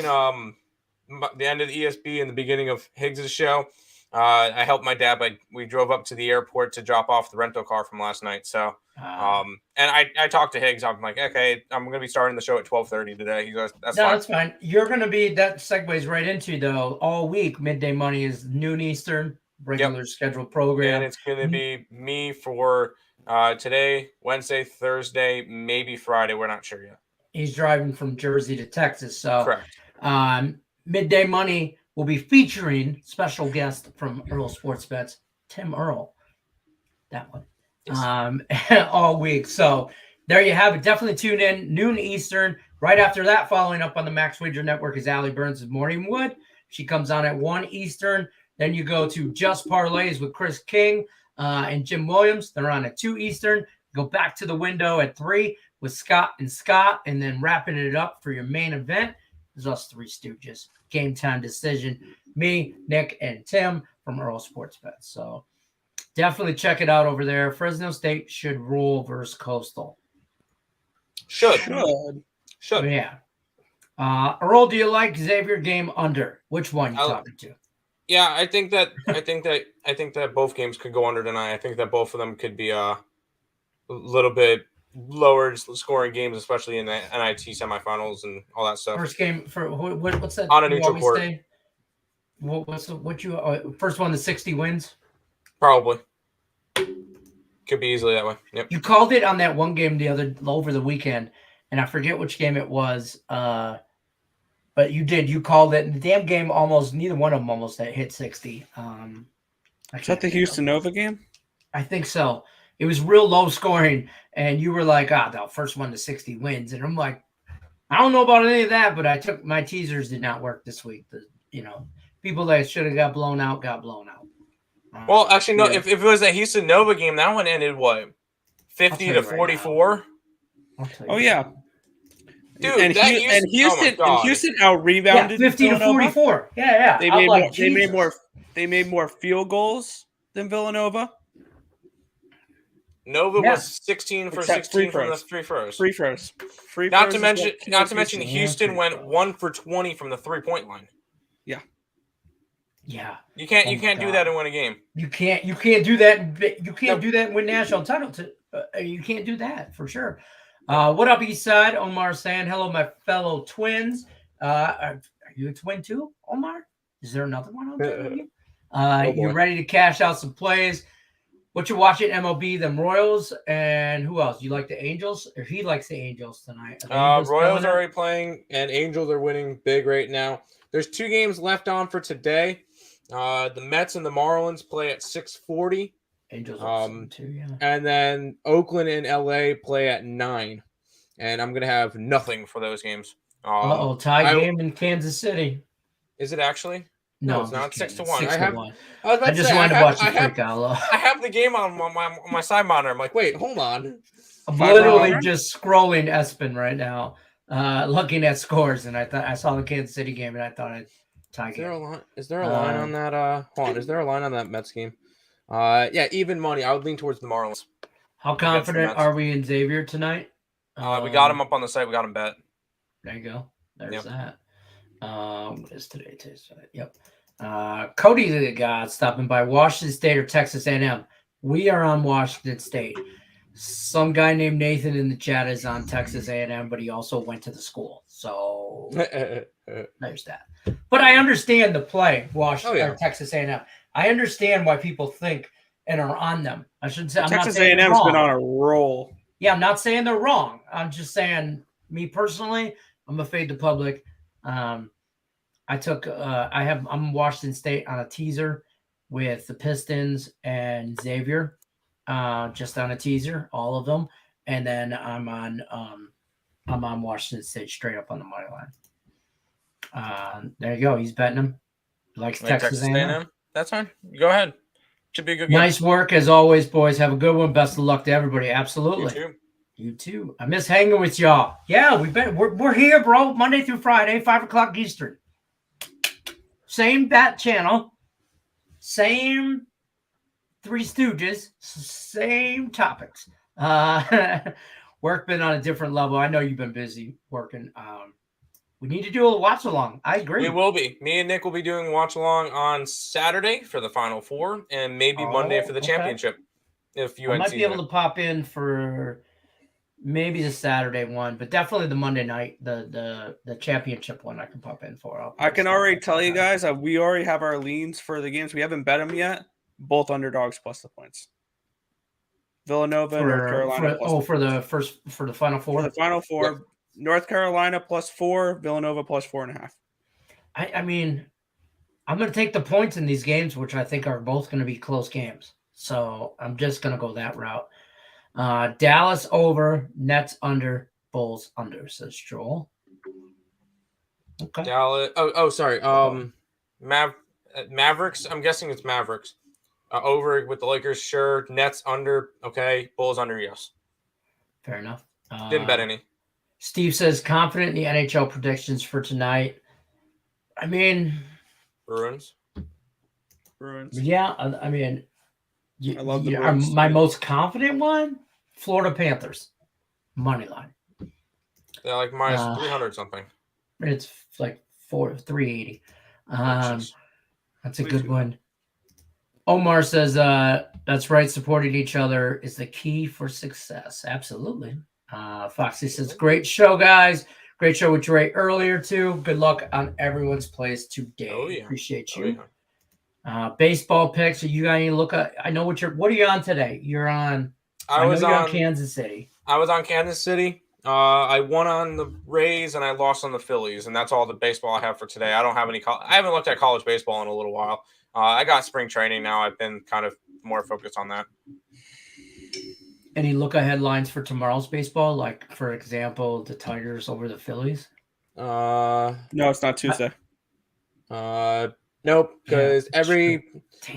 the end of the ESB and the beginning of Higgs' show, I helped my dad. We drove up to the airport to drop off the rental car from last night. So, and I talked to Higgs. I'm like, okay, I'm going to be starting the show at 12:30 today. He goes, that's fine. That's fine. You're going to be, that segues right into, though, all week, Midday Money is noon Eastern, regular scheduled program. And it's going to be me for today, Wednesday, Thursday, maybe Friday. We're not sure yet. He's driving from Jersey to Texas. So, correct. Midday Money will be featuring special guest from Earl Sports Bets, Tim Earl. That one. Yes. All week. So there you have it. Definitely tune in, noon Eastern. Right after that, following up on the Max Wager Network is Allie Burns' Morning Wood. She comes on at 1 Eastern. Then you go to Just Parlays with Chris King and Jim Williams. They're on at 2 Eastern. Go back to the window at 3 with Scott, and then wrapping it up for your main event is us three stooges. Game time decision. Me, Nick, and Tim from Earl Sports Bets. So definitely check it out over there. Fresno State should roll versus Coastal. Should. Yeah. Earl, do you like Xavier game under? Which one you talking to? Yeah, I think that both games could go under tonight. I think that both of them could be a little bit lower scoring games, especially in the NIT semifinals and all that stuff. First game for what's that on a neutral court? First one to 60 wins? Probably. Could be easily that way. Yep. You called it on that one game over the weekend, and I forget which game it was. But you did. You called it. And the damn game neither one of them almost hit 60. Is that the Houston Nova game? I think so. It was real low scoring, and you were like, the first one to 60 wins. And I'm like, I don't know about any of that, but my teasers did not work this week. People that should have got blown out got blown out. Well, actually, no. Yeah. If it was a Houston Nova game, that one ended what, 50 to 44? Oh yeah, dude. And Houston out rebounded 50 to 44. Yeah. They made more field goals than Villanova. Nova was 16 for 16 from the free throws. Not to mention, Houston went 1 for 20 from the 3-point line. Yeah. You can't do that and win a game. You can't do that. You can't do that and win national title. You can't do that for sure. What up, East Side? Omar saying hello, my fellow twins. Are you a twin too, Omar? Is there another one on there? You ready to cash out some plays? What you watching? MLB, them Royals, and who else? You like the Angels? Or he likes the Angels tonight? Royals are already playing, and Angels are winning big right now. There's 2 games left on for today. The Mets and the Marlins play at 6:40. Angels are too, yeah. And then Oakland and LA play at 9. And I'm gonna have nothing for those games. Tie game in Kansas City. Is it actually? No, it's not. 6-1. I just wanted to watch you freak out. I have the game on my side monitor. I'm like, wait, hold on. I'm literally just scrolling ESPN right now, looking at scores, and I saw the Kansas City game, and I thought I'd tie game. Is there a line on that? Hold on. Is there a line on that Mets game? Yeah, even money. I would lean towards the Marlins. How confident are we in Xavier tonight? We got him up on the site. We got him bet. There you go. There's that. What is today? Yep. Cody the guy stopping by Washington State or Texas A&M. We are on Washington State. Some guy named Nathan in the chat is on Texas A&M, but he also went to the school. So there's that. But I understand the play, Washington or Texas A&M. I understand why people think and are on them. I shouldn't say Texas A&M's been on a roll. Yeah, I'm not saying they're wrong. I'm just saying, me personally, I'm a fade the public. I'm Washington State on a teaser with the Pistons and Xavier, just on a teaser, all of them, and then I'm on Washington State straight up on the money line. There you go. He's betting him. Likes Texas A&M. That's fine. Go ahead. Should be a good game. Nice work as always, boys. Have a good one. Best of luck to everybody. Absolutely. You too. You too. I miss hanging with y'all. Yeah, we're here, bro. Monday through Friday, 5:00 Eastern. Same bat channel. Same Three Stooges. Same topics. Work been on a different level. I know you've been busy working. We need to do a watch along. I agree. We will be. Me and Nick will be doing watch along on Saturday for the Final Four, and maybe Monday for the championship. If UNC I might be able to pop in for maybe the Saturday one, but definitely the Monday night, the championship one. I can pop in for. I can already tell you guys we already have our leans for the games. We haven't bet them yet. Both underdogs plus the points. Villanova, North Carolina. For the Final Four. For the Final Four. Yep. North Carolina +4, Villanova +4.5. I mean, I'm going to take the points in these games, which I think are both going to be close games. So I'm just going to go that route. Dallas over, Nets under, Bulls under, says Joel. Okay. Dallas. Sorry. Mavericks. I'm guessing it's Mavericks. Over with the Lakers, sure. Nets under, okay. Bulls under, yes. Fair enough. Didn't bet any. Steve says confident in the NHL predictions for tonight. I mean, Bruins. Yeah, I mean, I love the Bruins. my most confident one, Florida Panthers, money line. They're like minus 300 something. It's like 380. That's a good one. Omar says, that's right. Supporting each other is the key for success. Absolutely. Foxy says, great show, guys. Great show with Dre earlier, too. Good luck on everyone's plays today. Oh, yeah. Appreciate you. Baseball picks. Are you got any look at? I know what are you on today? You're on. I was on Kansas City. I was on Kansas City. I won on the Rays and I lost on the Phillies, and that's all the baseball I have for today. I don't have any. I haven't looked at college baseball in a little while. I got spring training now. I've been kind of more focused on that. Any look ahead lines for tomorrow's baseball? Like, for example, the Tigers over the Phillies? No, it's not Tuesday. Nope, because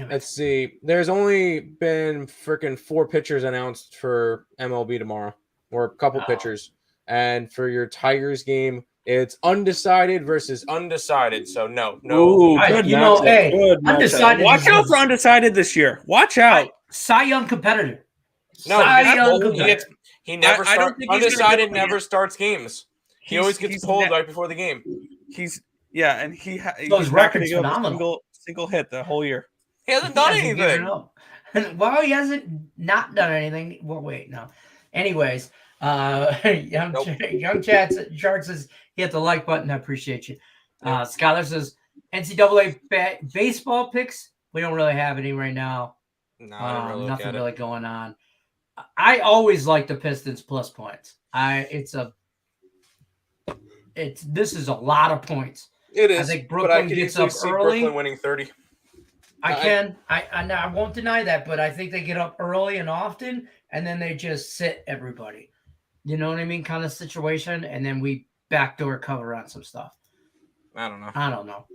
let's see, there's only been freaking 4 pitchers announced for MLB tomorrow, or a couple pitchers. And for your Tigers game, it's undecided versus undecided. So no. Ooh, undecided. Watch out for undecided this year. Watch out. Cy Young competitor. No, he never starts. Undecided never starts games. He always gets pulled right before the game. He's his record's phenomenal. Single hit the whole year. He hasn't done anything. Well, he hasn't not done anything. Well, wait, no. Anyways, young Chad says hit the like button. I appreciate you. Skylar says NCAA baseball picks. We don't really have any right now. No, I don't really nothing really going on. I always like the Pistons plus points. This is a lot of points. It is. I think Brooklyn gets up early. Brooklyn winning 30. I won't deny that, but I think they get up early and often, and then they just sit everybody. You know what I mean? Kind of situation, and then we backdoor cover on some stuff. I don't know.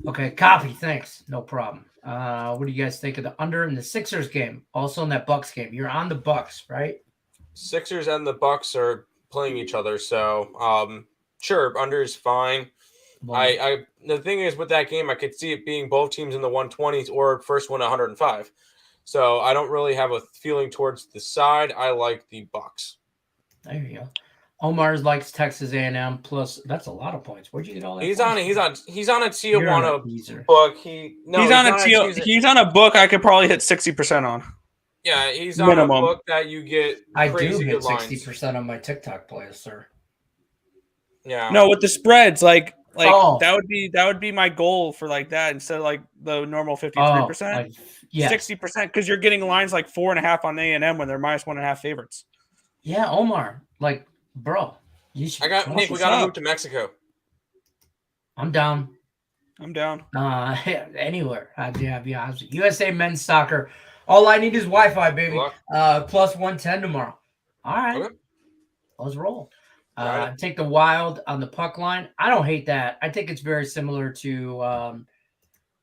Okay, copy. Thanks. No problem. What do you guys think of the under in the Sixers game? Also in that Bucks game. You're on the Bucks, right? Sixers and the Bucks are playing each other, so sure, under is fine. Well, the thing is with that game, I could see it being both teams in the 120s or first one 105. So I don't really have a feeling towards the side. I like the Bucks. There you go. Omar likes Texas A&M plus. That's a lot of points. Where'd you get all that? He's on a Tijuana book. He's on a book I could probably hit 60% on. Yeah, he's on a book that you get. I do hit 60% on my TikTok plays, sir. Yeah. No, with the spreads, that would be my goal for like that instead of like the normal 53%. 60% because you're getting lines like 4.5 on A&M when they're minus 1.5 favorites. Yeah, Omar, bro, you should. Nick. We gotta move to Mexico. I'm down. Anywhere. I'd be honest. USA men's soccer. All I need is Wi-Fi, baby. Plus 110 tomorrow. All right. Okay. Let's roll. Right. Take the Wild on the puck line. I don't hate that. I think it's very similar to what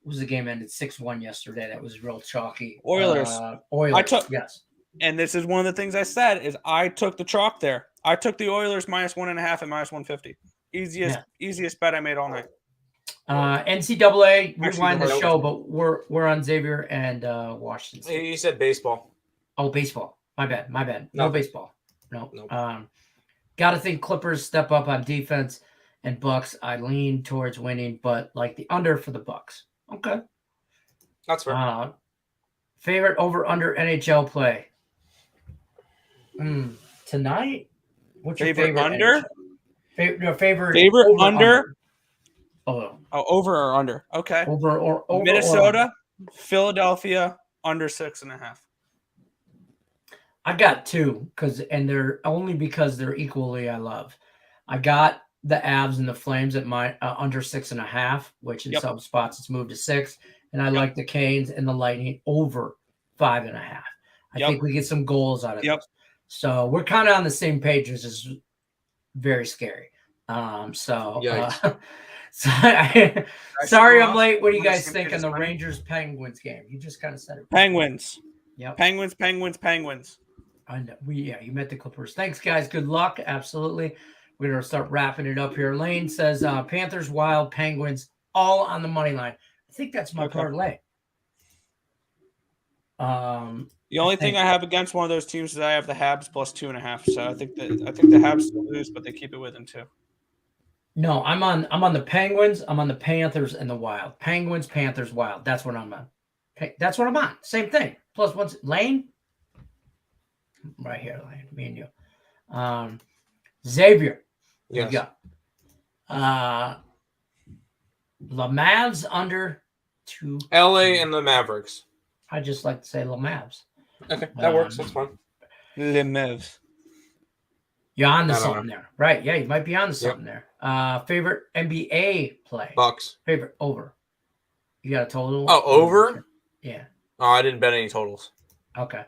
was the game ended 6-1 yesterday? That was real chalky. Oilers. Oilers. Yes. And this is one of the things I said is I took the chalk there. I took the Oilers -1.5 and -150. Easiest bet I made all night. NCAA, rewind the Actually, show, but we're on Xavier and Washington State. You said baseball. Oh, baseball. My bad. No No. baseball. No. Nope. Got to think Clippers step up on defense, and Bucks. I lean towards winning, but like the under for the Bucks. Okay. That's fair. Favorite over under NHL play tonight. What's your Favorite favorite under? Favorite over under? Oh, over or under? Okay. Over Minnesota, Philadelphia under 6.5. I got two they're only because they're equally I love. I got the Avs and the Flames at my under 6.5, which in some spots it's moved to 6, and I like the Canes and the Lightning over 5.5. I think we get some goals out of this. So we're kind of on the same page. This is very scary. Sorry I'm late. What do you guys think on the Rangers-Penguins game? You just kind of said it. Penguins. Yep. Penguins. I know. You met the Clippers. Thanks, guys. Good luck. Absolutely. We're going to start wrapping it up here. Lane says Panthers, Wild, Penguins, all on the money line. I think that's my parlay. The only thing I have against one of those teams is I have the Habs +2.5. So I think the Habs will lose, but they keep it within 2. No, I'm on the Penguins. I'm on the Panthers and the Wild. Penguins, Panthers, Wild. That's what I'm on. That's what I'm on. Same thing. Plus what's Lane? Right here, Lane. Me and you. Xavier. Yes. You got La Mavs under 2. LA and the Mavericks. I just like to say La Mavs. Okay, that works. That's fine. Le Mavs. You're on to something there. Right. Yeah, you might be on to something there. Favorite NBA play? Bucks. Favorite over? You got a total? Oh, over? Yeah. Oh, I didn't bet any totals. Okay.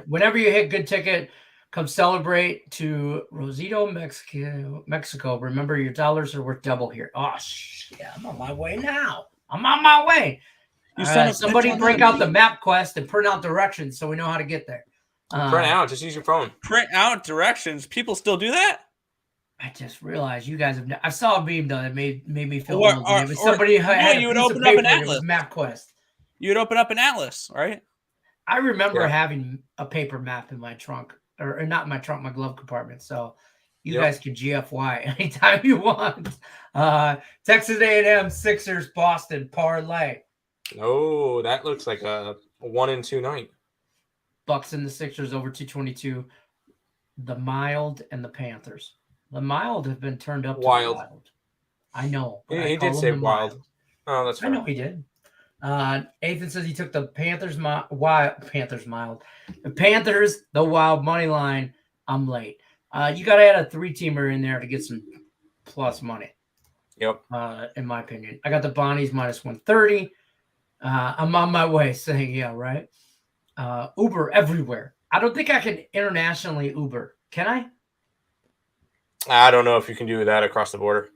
Whenever you hit good ticket, come celebrate to Rosito, Mexico. Remember, your dollars are worth double here. Oh, yeah, I'm on my way now. I'm on my way. Somebody break out the map quest and print out directions so we know how to get there. Print out. Just use your phone. Print out directions. People still do that? I just realized you guys have. I saw a meme though that made me feel old. Somebody had you a would piece open of up paper an and it atlas. was MapQuest. You would open up an atlas, right? I remember having a paper map in my trunk, or not in my trunk, my glove compartment. So you guys can GFY anytime you want. Texas A&M, Sixers, Boston, parlay. Oh, that looks like a 1-2 night. Bucks and the Sixers over 222. The Mild and the Panthers. The Mild have been turned up to Wild. Wild. I know. He did say wild. Oh, that's fine. I know he did. Ethan says he took the Panthers Mild. The Panthers, the Wild money line. I'm late. You got to add a 3-teamer in there to get some plus money. Yep. In my opinion. I got the Bonnies -130. I'm on my way saying, yeah, right. Uber everywhere. I don't think I can internationally Uber. Can I? I don't know if you can do that across the border.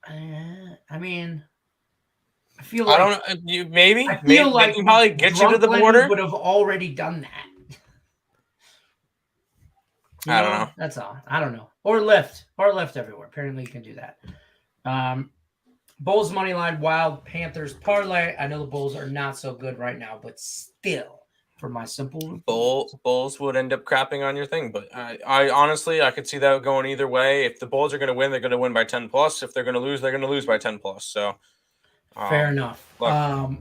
I mean, I feel like I don't know. Maybe. I feel like they can probably get you to the border. Would have already done that. I don't know. That's all. I don't know. Or Lyft everywhere. Apparently, you can do that. Bulls money line, Wild, Panthers parlay. I know the Bulls are not so good right now, but still, for my simple Bulls would end up crapping on your thing, but I honestly I could see that going either way. If the Bulls are going to win, they're going to win by 10+. If they're going to lose, they're going to lose by 10+. So fair enough. We're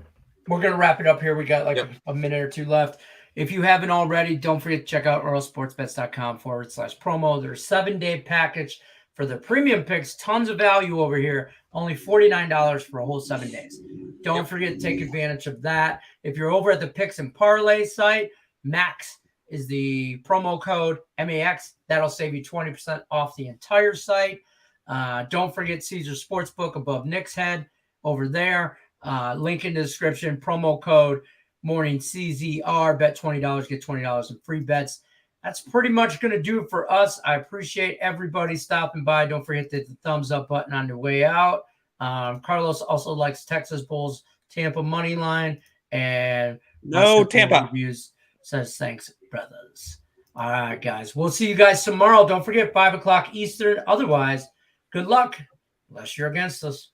going to wrap it up here. We got a minute or two left. If you haven't already, don't forget to check out earlsportsbets.com/promo. There's a 7-day package for the premium picks. Tons of value over here. Only $49 for a whole 7 days. Don't forget to take advantage of that. If you're over at the Picks and Parleys site, MAX is the promo code, MAX. That'll save you 20% off the entire site. Don't forget Caesar Sportsbook above Nick's head over there. Link in the description. Promo code Morning CZR. Bet $20, get $20 in free bets. that's pretty much going to do it for us. I appreciate everybody stopping by. Don't forget to hit the thumbs up button on your way out. Carlos also likes Texas Bulls, Tampa money line, and No Tampa reviews. Says thanks, brothers. All right, guys. We'll see you guys tomorrow. Don't forget 5 o'clock Eastern. Otherwise, good luck, unless you're against us.